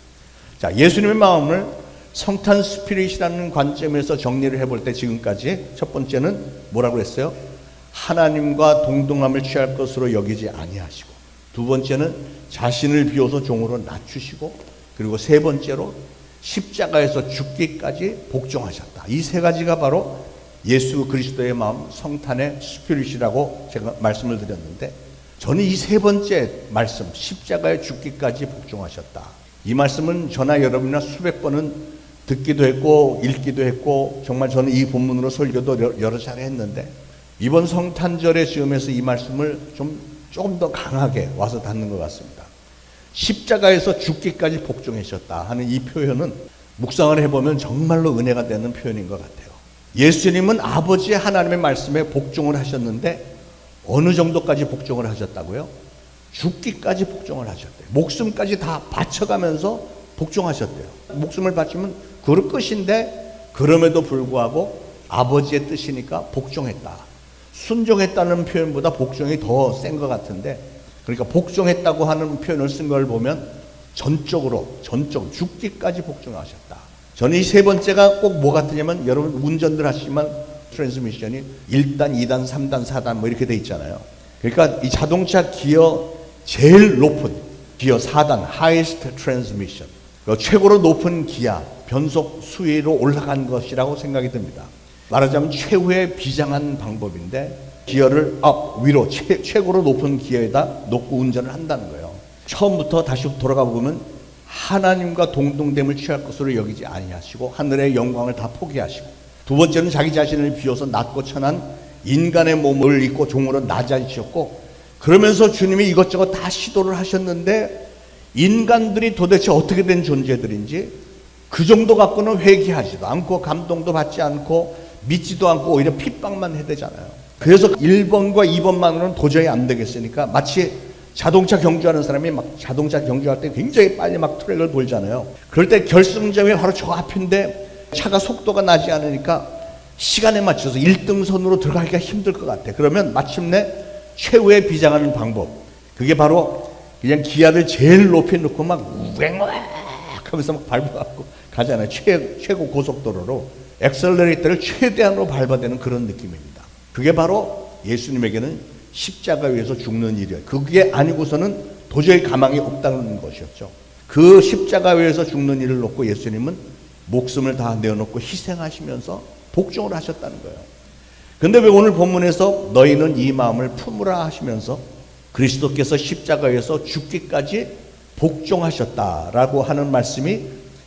[SPEAKER 4] 자, 예수님의 마음을 성탄 스피릿이라는 관점에서 정리를 해볼 때 지금까지 첫 번째는 뭐라고 했어요? 하나님과 동등함을 취할 것으로 여기지 아니하시고, 두 번째는 자신을 비워서 종으로 낮추시고, 그리고 세 번째로 십자가에서 죽기까지 복종하셨다. 이 세 가지가 바로 예수 그리스도의 마음 성탄의 스피릿이라고 제가 말씀을 드렸는데, 저는 이 세 번째 말씀, 십자가에 죽기까지 복종하셨다, 이 말씀은 저나 여러분이나 수백 번은 듣기도 했고 읽기도 했고, 정말 저는 이 본문으로 설교도 여러 차례 했는데, 이번 성탄절의 즈음에서 이 말씀을 조금 더 강하게 와서 닿는 것 같습니다. 십자가에서 죽기까지 복종하셨다 하는 이 표현은 묵상을 해보면 정말로 은혜가 되는 표현인 것 같아요. 예수님은 아버지 하나님의 말씀에 복종을 하셨는데 어느 정도까지 복종을 하셨다고요? 죽기까지 복종을 하셨대요. 목숨까지 다 바쳐가면서 복종하셨대요. 목숨을 바치면 그럴 끝인데, 그럼에도 불구하고 아버지의 뜻이니까 복종했다. 순종했다는 표현보다 복종이 더 센 것 같은데, 그러니까 복종했다고 하는 표현을 쓴 걸 보면 전적으로 죽기까지 복종하셨다. 저는 이 세 번째가 꼭 뭐 같으냐면, 여러분 운전들 하시지만 트랜스미션이 1단, 2단, 3단, 4단 뭐 이렇게 돼 있잖아요. 그러니까 이 자동차 기어 제일 높은 기어 4단, 하이스트 트랜스미션, 최고로 높은 기아, 변속 수위로 올라간 것이라고 생각이 듭니다. 말하자면 최후의 비장한 방법인데, 기어를 위로 최고로 높은 기어에다 놓고 운전을 한다는 거예요. 처음부터 다시 돌아가 보면 하나님과 동등됨을 취할 것으로 여기지 아니하시고 하늘의 영광을 다 포기하시고, 두 번째는 자기 자신을 비워서 낮고 천한 인간의 몸을 입고 종으로 낮아지셨고, 그러면서 주님이 이것저것 다 시도를 하셨는데 인간들이 도대체 어떻게 된 존재들인지 그 정도 갖고는 회개하지도 않고 감동도 받지 않고 믿지도 않고 오히려 핍박만 해대잖아요. 그래서 1번과 2번만으로는 도저히 안 되겠으니까, 마치 자동차 경주하는 사람이 막 자동차 경주할 때 굉장히 빨리 막 트랙을 돌잖아요. 그럴 때 결승점이 바로 저 앞인데 차가 속도가 나지 않으니까 시간에 맞춰서 1등선으로 들어가기가 힘들 것 같아. 그러면 마침내 최후의 비장하는 방법, 그게 바로 그냥 기아를 제일 높이 놓고 막 우앵우앵 하면서 막 밟아갖고 가잖아요. 최고 고속도로로 엑셀러레이터를 최대한으로 밟아대는 그런 느낌입니다. 그게 바로 예수님에게는 십자가 위에서 죽는 일이에요. 그게 아니고서는 도저히 가망이 없다는 것이었죠. 그 십자가 위에서 죽는 일을 놓고 예수님은 목숨을 다 내어놓고 희생하시면서 복종을 하셨다는 거예요. 근데 왜 오늘 본문에서 너희는 이 마음을 품으라 하시면서 그리스도께서 십자가 위에서 죽기까지 복종하셨다라고 하는 말씀이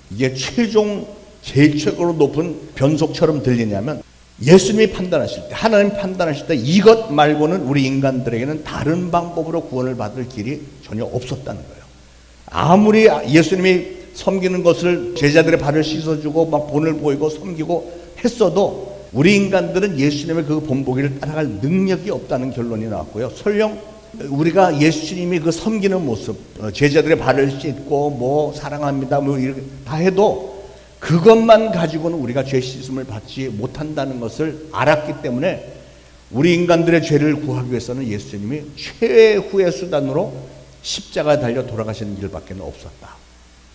[SPEAKER 4] 이게 제일 최고로 높은 변속처럼 들리냐면, 예수님이 판단하실 때, 하나님이 판단하실 때 이것 말고는 우리 인간들에게는 다른 방법으로 구원을 받을 길이 전혀 없었다는 거예요. 아무리 예수님이 섬기는 것을 제자들의 발을 씻어주고 막 본을 보이고 섬기고 했어도 우리 인간들은 예수님의 그 본보기를 따라갈 능력이 없다는 결론이 나왔고요. 설령 우리가 예수님이 그 섬기는 모습, 제자들의 발을 씻고 뭐 사랑합니다 뭐 이렇게 다 해도 그것만 가지고는 우리가 죄 씻음을 받지 못한다는 것을 알았기 때문에 우리 인간들의 죄를 구하기 위해서는 예수님이 최후의 수단으로 십자가에 달려 돌아가시는 길밖에 없었다.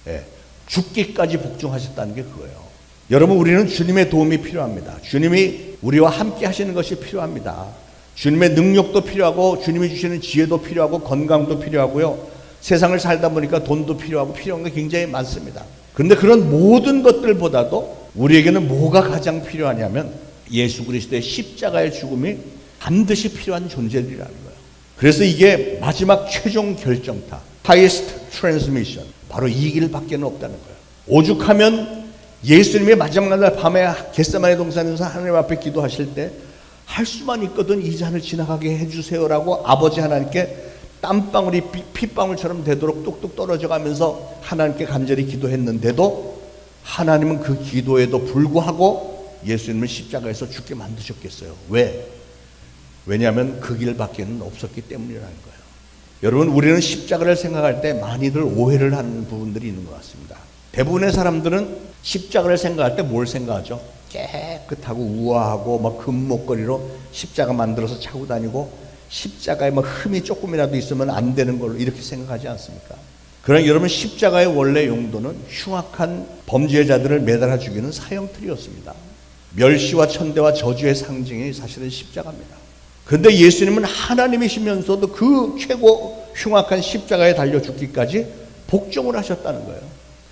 [SPEAKER 4] 예, 죽기까지 복종하셨다는 게 그거예요. 여러분, 우리는 주님의 도움이 필요합니다. 주님이 우리와 함께 하시는 것이 필요합니다. 주님의 능력도 필요하고 주님이 주시는 지혜도 필요하고 건강도 필요하고요. 세상을 살다 보니까 돈도 필요하고 필요한 게 굉장히 많습니다. 그런데 그런 모든 것들보다도 우리에게는 뭐가 가장 필요하냐면 예수 그리스도의 십자가의 죽음이 반드시 필요한 존재들이라는 거예요. 그래서 이게 마지막 최종 결정타, highest transmission, 바로 이 길밖에 없다는 거예요. 오죽하면 예수님이 마지막 날 밤에 겟세마네 동산에서 하나님 앞에 기도하실 때 할 수만 있거든 이 잔을 지나가게 해주세요라고 아버지 하나님께 땀방울이 핏방울처럼 되도록 뚝뚝 떨어져 가면서 하나님께 간절히 기도했는데도 하나님은 그 기도에도 불구하고 예수님을 십자가에서 죽게 만드셨겠어요. 왜? 왜냐하면 그 길밖에 없었기 때문이라는 거예요. 여러분, 우리는 십자가를 생각할 때 많이들 오해를 하는 부분들이 있는 것 같습니다. 대부분의 사람들은 십자가를 생각할 때 뭘 생각하죠? 깨끗하고 우아하고 막 금목걸이로 십자가 만들어서 차고 다니고 십자가에 뭐 흠이 조금이라도 있으면 안 되는 걸로 이렇게 생각하지 않습니까? 그러나 여러분, 십자가의 원래 용도는 흉악한 범죄자들을 매달아 죽이는 사형틀이었습니다. 멸시와 천대와 저주의 상징이 사실은 십자가입니다. 그런데 예수님은 하나님이시면서도 그 최고 흉악한 십자가에 달려 죽기까지 복종을 하셨다는 거예요.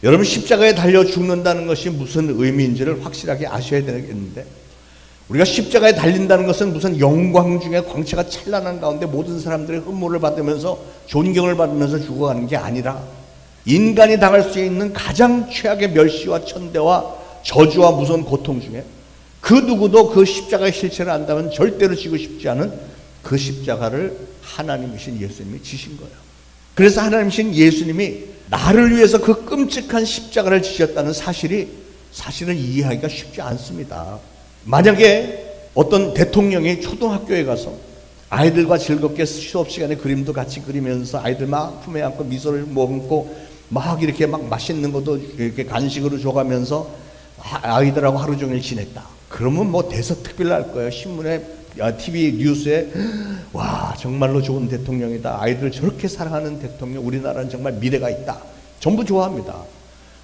[SPEAKER 4] 여러분, 십자가에 달려 죽는다는 것이 무슨 의미인지를 확실하게 아셔야 되겠는데, 우리가 십자가에 달린다는 것은 무슨 영광 중에 광채가 찬란한 가운데 모든 사람들의 흠모를 받으면서 존경을 받으면서 죽어가는 게 아니라 인간이 당할 수 있는 가장 최악의 멸시와 천대와 저주와 무서운 고통 중에 그 누구도 그 십자가의 실체를 안다면 절대로 지고 싶지 않은 그 십자가를 하나님이신 예수님이 지신 거예요. 그래서 하나님이신 예수님이 나를 위해서 그 끔찍한 십자가를 지셨다는 사실은 이해하기가 쉽지 않습니다. 만약에 어떤 대통령이 초등학교에 가서 아이들과 즐겁게 수업 시간에 그림도 같이 그리면서 아이들 막 품에 안고 미소를 머금고 막 이렇게 막 맛있는 것도 이렇게 간식으로 줘가면서 아이들하고 하루 종일 지냈다. 그러면 뭐 대서특필 날 거예요. 신문에, TV 뉴스에 와, 정말로 좋은 대통령이다. 아이들 저렇게 사랑하는 대통령, 우리나라는 정말 미래가 있다. 전부 좋아합니다.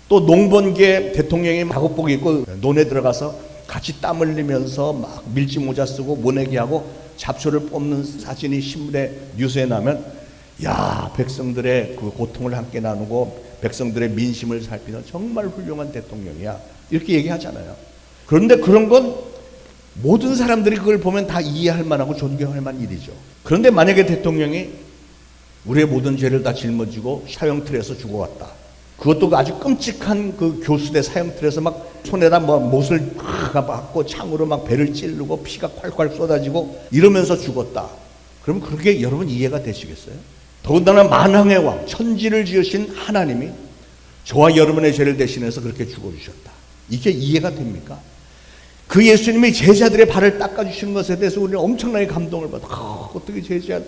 [SPEAKER 4] 또 농번기에 대통령이 작업복 입고 논에 들어가서 같이 땀 흘리면서 막 밀짚 모자 쓰고 모내기하고 잡초를 뽑는 사진이 신문에 뉴스에 나면, 야, 백성들의 그 고통을 함께 나누고 백성들의 민심을 살피는 정말 훌륭한 대통령이야, 이렇게 얘기하잖아요. 그런데 그런 건 모든 사람들이 그걸 보면 다 이해할 만하고 존경할 만한 일이죠. 그런데 만약에 대통령이 우리의 모든 죄를 다 짊어지고 사형틀에서 죽어왔다. 그것도 아주 끔찍한 그 교수대 사형틀에서 막 손에다 뭐 못을 박고 창으로 막 배를 찌르고 피가 콸콸 쏟아지고 이러면서 죽었다. 그럼 그렇게 여러분 이해가 되시겠어요? 더군다나 만왕의 왕, 천지를 지으신 하나님이 저와 여러분의 죄를 대신해서 그렇게 죽어주셨다. 이게 이해가 됩니까? 그 예수님이 제자들의 발을 닦아주시는 것에 대해서 우리는 엄청나게 감동을 받아. 어떻게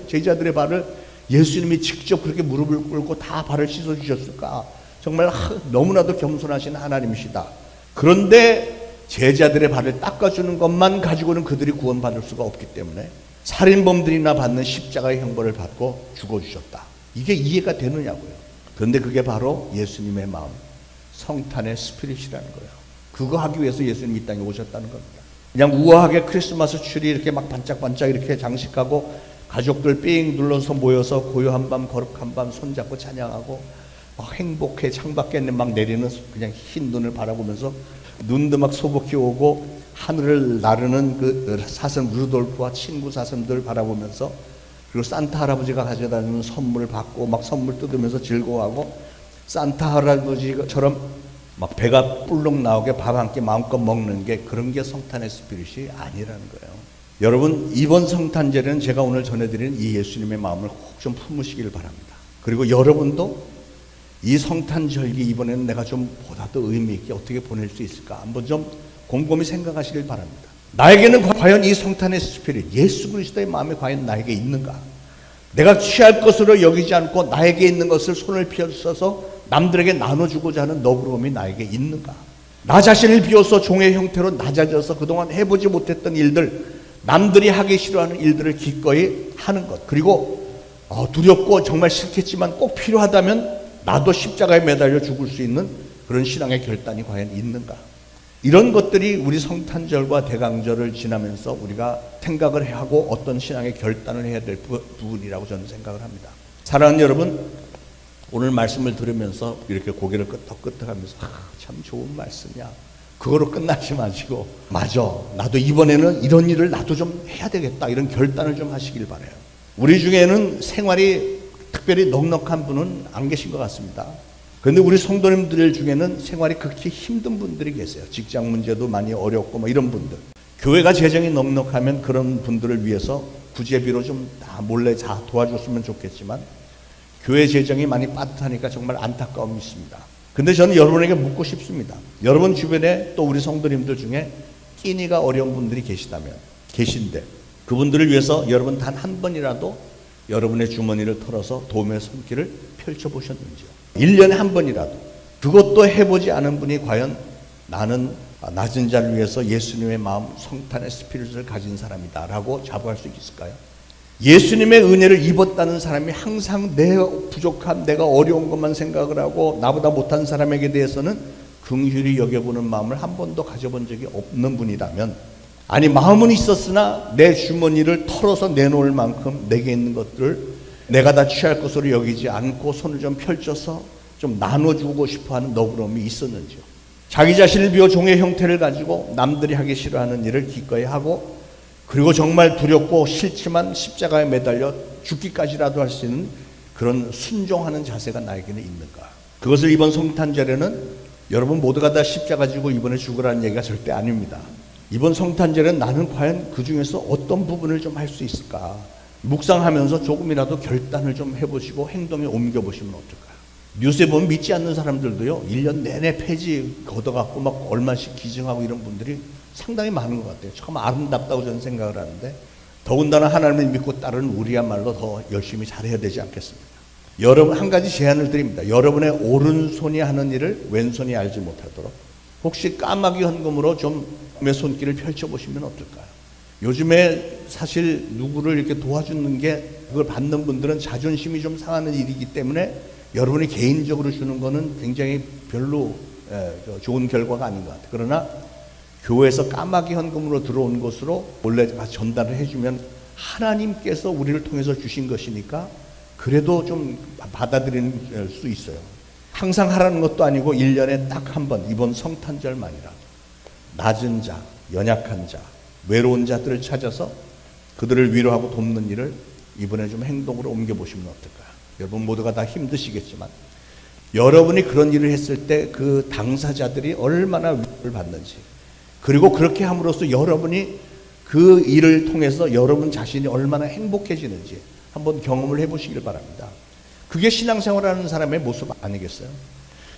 [SPEAKER 4] 제자들의 발을 예수님이 직접 그렇게 무릎을 꿇고 다 발을 씻어주셨을까? 정말 너무나도 겸손하신 하나님이시다. 그런데 제자들의 발을 닦아주는 것만 가지고는 그들이 구원받을 수가 없기 때문에 살인범들이나 받는 십자가의 형벌을 받고 죽어주셨다. 이게 이해가 되느냐고요. 그런데 그게 바로 예수님의 마음, 성탄의 스피릿이라는 거예요. 그거 하기 위해서 예수님이 이 땅에 오셨다는 겁니다. 그냥 우아하게 크리스마스 트리 이렇게 막 반짝반짝 이렇게 장식하고 가족들 삥 눌러서 모여서 고요한 밤 거룩한 밤 손잡고 찬양하고 막 행복해, 창밖에 막 내리는 그냥 흰 눈을 바라보면서 눈도 막 소복히 오고 하늘을 나르는 그 사슴 루돌프와 친구 사슴들 바라보면서, 그리고 산타 할아버지가 가져다 주는 선물을 받고 막 선물 뜯으면서 즐거워하고 산타 할아버지처럼 막 배가 불룩 나오게 밥 한 끼 마음껏 먹는 게 그런 게 성탄의 스피릿이 아니라는 거예요. 여러분, 이번 성탄절에는 제가 오늘 전해드리는 이 예수님의 마음을 꼭 좀 품으시길 바랍니다. 그리고 여러분도 이 성탄절기 이번에는 내가 좀 보다 더 의미 있게 어떻게 보낼 수 있을까 한번 좀 곰곰이 생각하시길 바랍니다. 나에게는 과연 이 성탄의 스피릿, 예수 그리스도의 마음이 과연 나에게 있는가? 내가 취할 것으로 여기지 않고 나에게 있는 것을 손을 펴서 남들에게 나눠주고자 하는 너그러움이 나에게 있는가? 나 자신을 비워서 종의 형태로 낮아져서 그동안 해보지 못했던 일들, 남들이 하기 싫어하는 일들을 기꺼이 하는 것, 그리고 두렵고 정말 싫겠지만 꼭 필요하다면 나도 십자가에 매달려 죽을 수 있는 그런 신앙의 결단이 과연 있는가? 이런 것들이 우리 성탄절과 대강절을 지나면서 우리가 생각을 하고 어떤 신앙의 결단을 해야 될 부분이라고 저는 생각을 합니다. 사랑하는 여러분, 오늘 말씀을 들으면서 이렇게 고개를 끄덕끄덕하면서 참 좋은 말씀이야, 그거로 끝나지 마시고 맞아, 나도 이번에는 이런 일을 나도 좀 해야 되겠다, 이런 결단을 좀 하시길 바라요. 우리 중에는 생활이 특별히 넉넉한 분은 안 계신 것 같습니다. 그런데 우리 성도님들 중에는 생활이 극히 힘든 분들이 계세요. 직장 문제도 많이 어렵고 뭐 이런 분들, 교회가 재정이 넉넉하면 그런 분들을 위해서 구제비로 좀 다 몰래 도와줬으면 좋겠지만 교회 재정이 많이 빠듯하니까 정말 안타까움이 있습니다. 근데 저는 여러분에게 묻고 싶습니다. 여러분 주변에 또 우리 성도님들 중에 끼니가 어려운 분들이 계신데 그분들을 위해서 여러분 단 한 번이라도 여러분의 주머니를 털어서 도움의 손길을 펼쳐보셨는지요? 1년에 한 번이라도. 그것도 해보지 않은 분이 과연 나는 낮은 자를 위해서 예수님의 마음, 성탄의 스피릿을 가진 사람이다 라고 자부할 수 있을까요? 예수님의 은혜를 입었다는 사람이 항상 내가 부족한, 내가 어려운 것만 생각을 하고 나보다 못한 사람에게 대해서는 긍휼히 여겨보는 마음을 한 번도 가져본 적이 없는 분이라면, 아니 마음은 있었으나 내 주머니를 털어서 내놓을 만큼 내게 있는 것들을 내가 다 취할 것으로 여기지 않고 손을 좀 펼쳐서 좀 나눠주고 싶어하는 너그러움이 있었는지요? 자기 자신을 비워 종의 형태를 가지고 남들이 하기 싫어하는 일을 기꺼이 하고, 그리고 정말 두렵고 싫지만 십자가에 매달려 죽기까지라도 할 수 있는 그런 순종하는 자세가 나에게는 있는가? 그것을 이번 성탄절에는 여러분 모두가 다 십자가 지고 이번에 죽으라는 얘기가 절대 아닙니다. 이번 성탄절에는 나는 과연 그 중에서 어떤 부분을 좀 할 수 있을까? 묵상하면서 조금이라도 결단을 좀 해보시고 행동에 옮겨보시면 어떨까요? 뉴스에 보면 믿지 않는 사람들도요, 1년 내내 폐지 걷어갖고 막 얼마씩 기증하고 이런 분들이 상당히 많은 것 같아요. 참 아름답다고 저는 생각을 하는데, 더군다나 하나님을 믿고 따르는 우리야말로 더 열심히 잘해야 되지 않겠습니까? 여러분, 한 가지 제안을 드립니다. 여러분의 오른손이 하는 일을 왼손이 알지 못하도록 혹시 까마귀 헌금으로 좀 내 손길을 펼쳐보시면 어떨까요? 요즘에 사실 누구를 이렇게 도와주는 게, 그걸 받는 분들은 자존심이 좀 상하는 일이기 때문에 여러분이 개인적으로 주는 거는 굉장히 별로 좋은 결과가 아닌 것 같아요. 그러나 교회에서 까마귀 현금으로 들어온 것으로 원래 전달을 해주면 하나님께서 우리를 통해서 주신 것이니까 그래도 좀 받아들일 수 있어요. 항상 하라는 것도 아니고 1년에 딱 한 번, 이번 성탄절만이라도 낮은 자, 연약한 자, 외로운 자들을 찾아서 그들을 위로하고 돕는 일을 이번에 좀 행동으로 옮겨보시면 어떨까요? 여러분 모두가 다 힘드시겠지만 여러분이 그런 일을 했을 때 그 당사자들이 얼마나 위로를 받는지, 그리고 그렇게 함으로써 여러분이 그 일을 통해서 여러분 자신이 얼마나 행복해지는지 한번 경험을 해보시길 바랍니다. 그게 신앙생활하는 사람의 모습 아니겠어요?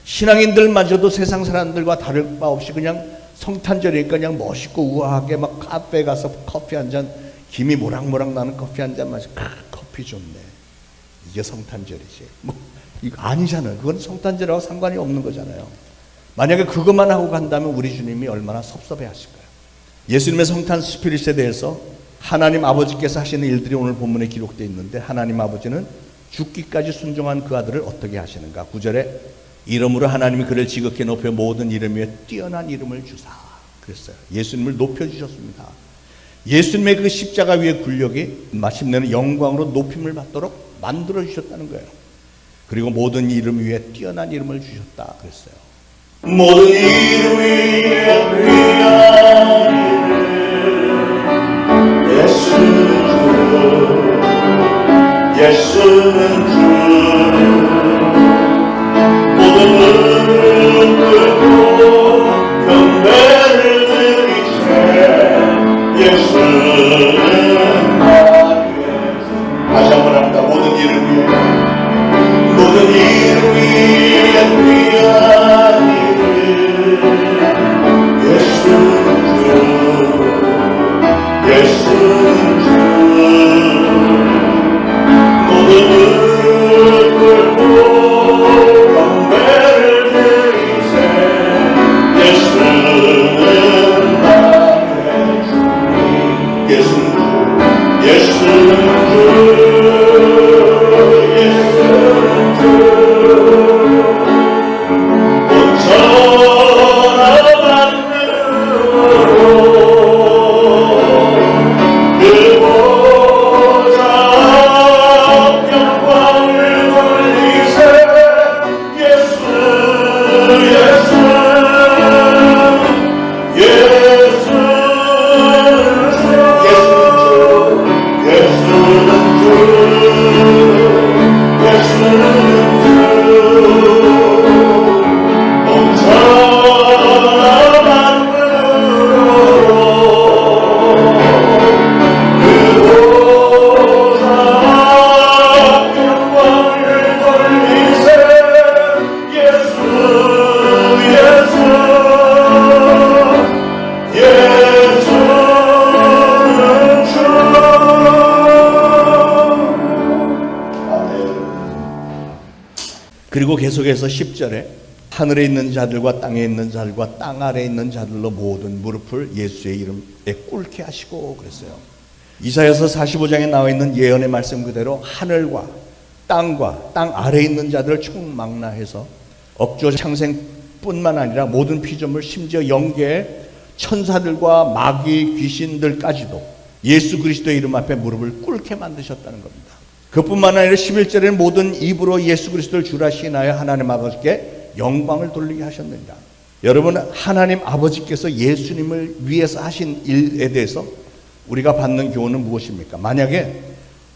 [SPEAKER 4] 신앙인들마저도 세상 사람들과 다를 바 없이 그냥 성탄절이니까 그냥 멋있고 우아하게 막 카페에 가서 커피 한 잔, 김이 모락모락 나는 커피 한 잔 마시고 커피 좋네, 이게 성탄절이지, 뭐 이거 아니잖아요. 그건 성탄절하고 상관이 없는 거잖아요. 만약에 그것만 하고 간다면 우리 주님이 얼마나 섭섭해 하실까요? 예수님의 성탄 스피릿에 대해서 하나님 아버지께서 하시는 일들이 오늘 본문에 기록되어 있는데, 하나님 아버지는 죽기까지 순종한 그 아들을 어떻게 하시는가? 9절에 이름으로 하나님이 그를 지극히 높여 모든 이름 위에 뛰어난 이름을 주사 그랬어요. 예수님을 높여주셨습니다. 예수님의 그 십자가 위의 굴력이 마침내는 영광으로 높임을 받도록 만들어주셨다는 거예요. 그리고 모든 이름 위에 뛰어난 이름을 주셨다 그랬어요.
[SPEAKER 2] 모든 이름 위에 뛰어난 이름, 예수는 주, 모든 무릎 꿇고
[SPEAKER 4] 그리고 계속해서 10절에 하늘에 있는 자들과 땅에 있는 자들과 땅 아래에 있는 자들로 모든 무릎을 예수의 이름에 꿇게 하시고 그랬어요. 이사야서 45장에 나와 있는 예언의 말씀 그대로 하늘과 땅과 땅 아래에 있는 자들을 총망라해서 억조 창생뿐만 아니라 모든 피조물 심지어 영계의 천사들과 마귀 귀신들까지도 예수 그리스도의 이름 앞에 무릎을 꿇게 만드셨다는 겁니다. 그뿐만 아니라 11절에는 모든 입으로 예수 그리스도를 주라 시인하여 하나님 아버지께 영광을 돌리게 하셨느니라. 여러분, 하나님 아버지께서 예수님을 위해서 하신 일에 대해서 우리가 받는 교훈은 무엇입니까? 만약에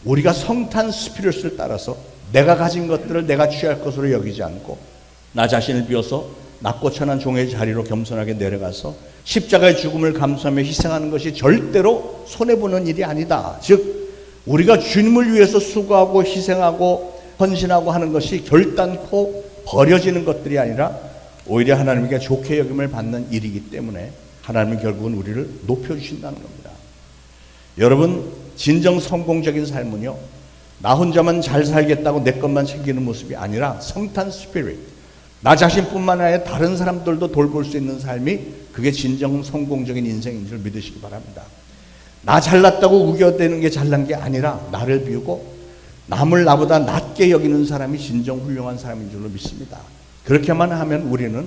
[SPEAKER 4] 우리가 성탄 스피릿을 따라서 내가 가진 것들을 내가 취할 것으로 여기지 않고 나 자신을 비워서 낮고 천한 종의 자리로 겸손하게 내려가서 십자가의 죽음을 감수하며 희생하는 것이 절대로 손해보는 일이 아니다. 즉 우리가 주님을 위해서 수고하고 희생하고 헌신하고 하는 것이 결단코 버려지는 것들이 아니라 오히려 하나님께 좋게 여김을 받는 일이기 때문에 하나님은 결국은 우리를 높여주신다는 겁니다. 여러분, 진정 성공적인 삶은요, 나 혼자만 잘 살겠다고 내 것만 챙기는 모습이 아니라 성탄 스피릿, 나 자신뿐만 아니라 다른 사람들도 돌볼 수 있는 삶이 그게 진정 성공적인 인생인 줄 믿으시기 바랍니다. 나 잘났다고 우겨대는 게 잘난 게 아니라 나를 비우고 남을 나보다 낮게 여기는 사람이 진정 훌륭한 사람인 줄로 믿습니다. 그렇게만 하면 우리는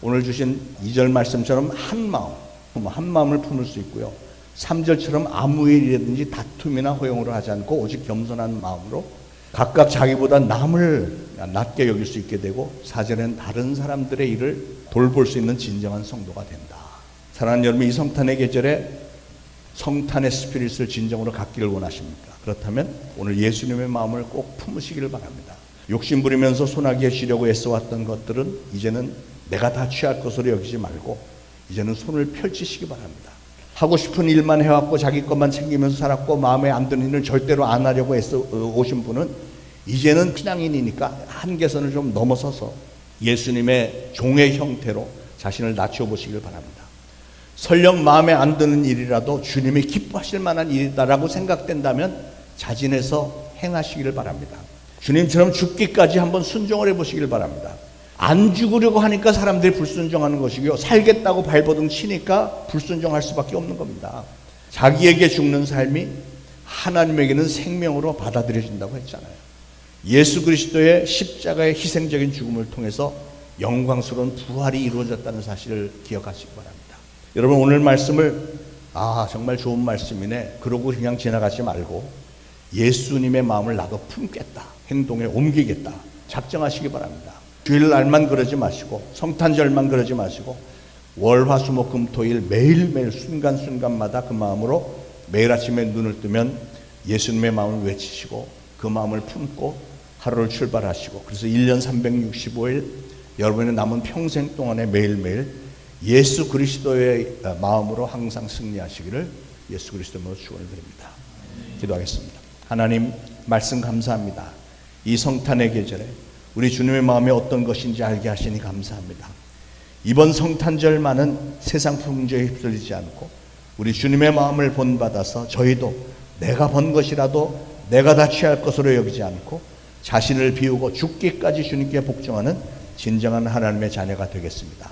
[SPEAKER 4] 오늘 주신 2절 말씀처럼 한 마음을 품을 수 있고요. 3절처럼 아무 일이라든지 다툼이나 허용으로 하지 않고 오직 겸손한 마음으로 각각 자기보다 남을 낮게 여길 수 있게 되고 4절에는 다른 사람들의 일을 돌볼 수 있는 진정한 성도가 된다. 사랑하는 여러분, 이 성탄의 계절에 성탄의 스피릿을 진정으로 갖기를 원하십니까? 그렇다면 오늘 예수님의 마음을 꼭 품으시기를 바랍니다. 욕심 부리면서 손아귀에 쥐려고 애써왔던 것들은 이제는 내가 다 취할 것으로 여기지 말고 이제는 손을 펼치시기 바랍니다. 하고 싶은 일만 해왔고 자기 것만 챙기면서 살았고 마음에 안 드는 일을 절대로 안 하려고 애써 오신 분은 이제는 신앙인이니까 한계선을 좀 넘어서서 예수님의 종의 형태로 자신을 낮춰보시길 바랍니다. 설령 마음에 안 드는 일이라도 주님이 기뻐하실 만한 일이다라고 생각된다면 자진해서 행하시기를 바랍니다. 주님처럼 죽기까지 한번 순종을 해보시길 바랍니다. 안 죽으려고 하니까 사람들이 불순종하는 것이고요, 살겠다고 발버둥 치니까 불순종할 수밖에 없는 겁니다. 자기에게 죽는 삶이 하나님에게는 생명으로 받아들여진다고 했잖아요. 예수 그리스도의 십자가의 희생적인 죽음을 통해서 영광스러운 부활이 이루어졌다는 사실을 기억하시기 바랍니다. 여러분, 오늘 말씀을 정말 좋은 말씀이네 그러고 그냥 지나가지 말고 예수님의 마음을 나도 품겠다, 행동에 옮기겠다 작정하시기 바랍니다. 주일날만 그러지 마시고 성탄절만 그러지 마시고 월화수목금토일 매일매일 순간순간마다 그 마음으로 매일 아침에 눈을 뜨면 예수님의 마음을 외치시고 그 마음을 품고 하루를 출발하시고, 그래서 1년 365일 여러분의 남은 평생 동안에 매일매일 예수 그리스도의 마음으로 항상 승리하시기를 예수 그리스도로 축원을 드립니다. 기도하겠습니다. 하나님, 말씀 감사합니다. 이 성탄의 계절에 우리 주님의 마음이 어떤 것인지 알게 하시니 감사합니다. 이번 성탄절만은 세상 풍조에 휩쓸리지 않고 우리 주님의 마음을 본받아서 저희도 내가 번 것이라도 내가 다 취할 것으로 여기지 않고 자신을 비우고 죽기까지 주님께 복종하는 진정한 하나님의 자녀가 되겠습니다.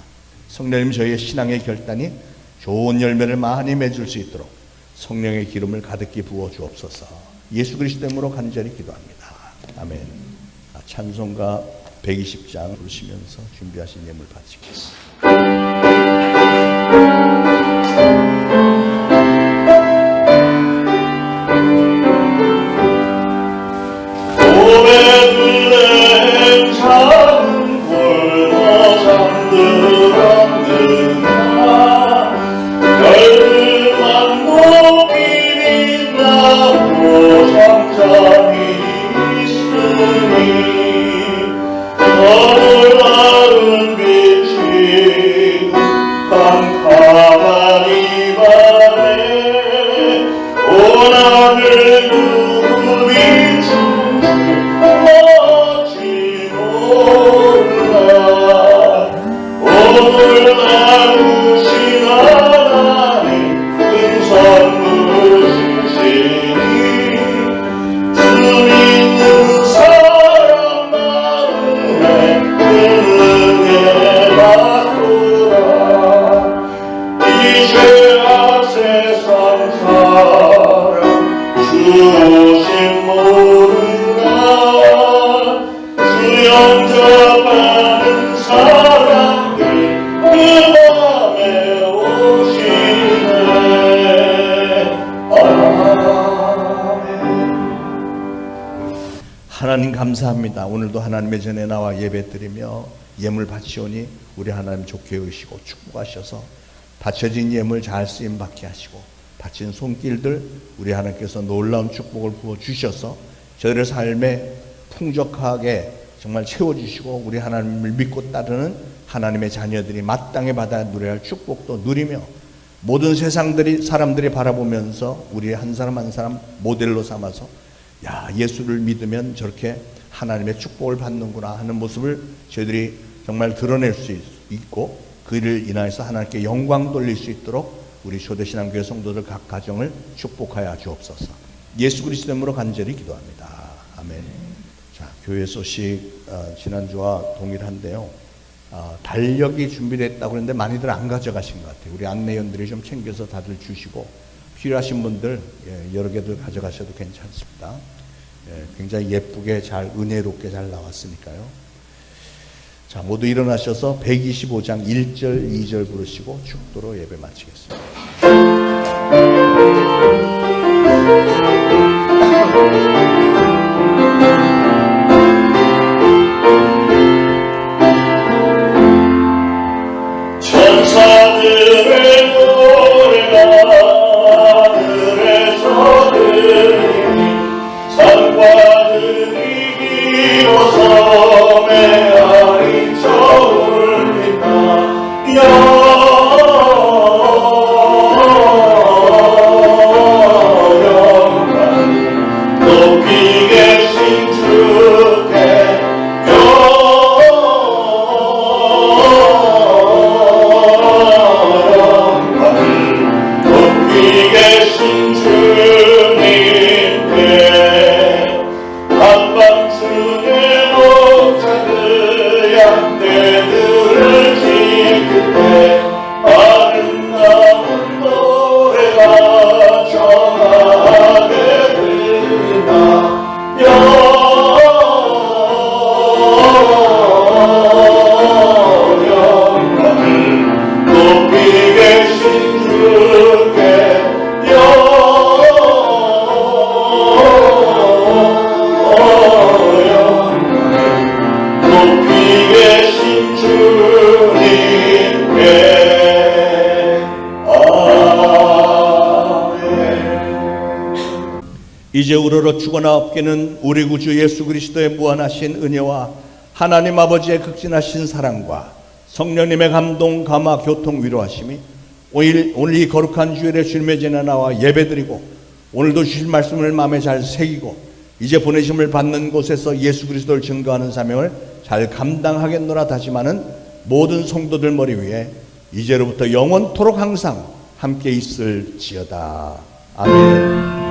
[SPEAKER 4] 성령님, 저희의 신앙의 결단이 좋은 열매를 많이 맺을 수 있도록 성령의 기름을 가득히 부어 주옵소서. 예수 그리스도 이름으로 간절히 기도합니다. 아멘. 찬송가 120장 부르시면서 준비하신 예물 바치겠습니다.
[SPEAKER 2] 오래들레 작은 굴도 잠들었는가 별들만 못 비린다고 잠잠히 있으니 서울 마른 빛이 깜깜
[SPEAKER 4] 감사합니다. 오늘도 하나님의 전에 나와 예배드리며 예물 바치오니 우리 하나님 좋게 여기시고 축복하셔서 바쳐진 예물 잘 쓰임 받게 하시고 바친 손길들 우리 하나님께서 놀라운 축복을 부어주셔서 저희의 삶에 풍족하게 정말 채워주시고 우리 하나님을 믿고 따르는 하나님의 자녀들이 마땅히 받아 누려야 할 축복도 누리며 모든 사람들이 바라보면서 우리 한 사람 한 사람 모델로 삼아서 야, 예수를 믿으면 저렇게 하나님의 축복을 받는구나 하는 모습을 저희들이 정말 드러낼 수 있고 그를 인하여서 하나님께 영광 돌릴 수 있도록 우리 초대신앙교회 성도들 각 가정을 축복하여 주옵소서. 예수 그리스도 이름으로 간절히 기도합니다. 아멘. 자, 교회 소식 지난주와 동일한데요. 달력이 준비됐다고 그랬는데 많이들 안 가져가신 것 같아요. 우리 안내원들이 좀 챙겨서 다들 주시고 필요하신 분들 여러 개들 가져가셔도 괜찮습니다. 굉장히 예쁘게 잘 은혜롭게 잘 나왔으니까요. 자, 모두 일어나셔서 125장 1절 2절 부르시고 축도로 예배 마치겠습니다.
[SPEAKER 2] 천사들의 노래가 하늘에서 들리니 산과들이 기어서 메아린 저울을 빈다. 영광 높이 계신 주께 계신 주님께 한밤중에 목자들 양떼들을 지킬 때 아름다운 노래가 정하게 들린다. 영광을 높이 계신 주께 높이 계신 주님께 아멘.
[SPEAKER 4] 이제 우러러 죽어나 없기는 우리 구주 예수 그리스도의 무한하신 은혜와 하나님 아버지의 극진하신 사랑과 성령님의 감동, 감화, 교통, 위로하심이 오늘 이 거룩한 주일에 주님의 전에 나와 예배드리고 오늘도 주신 말씀을 마음에 잘 새기고 이제 보내심을 받는 곳에서 예수 그리스도를 증거하는 사명을 잘 감당하겠노라 다짐하는 모든 성도들 머리 위에 이제로부터 영원토록 항상 함께 있을지어다. 아멘.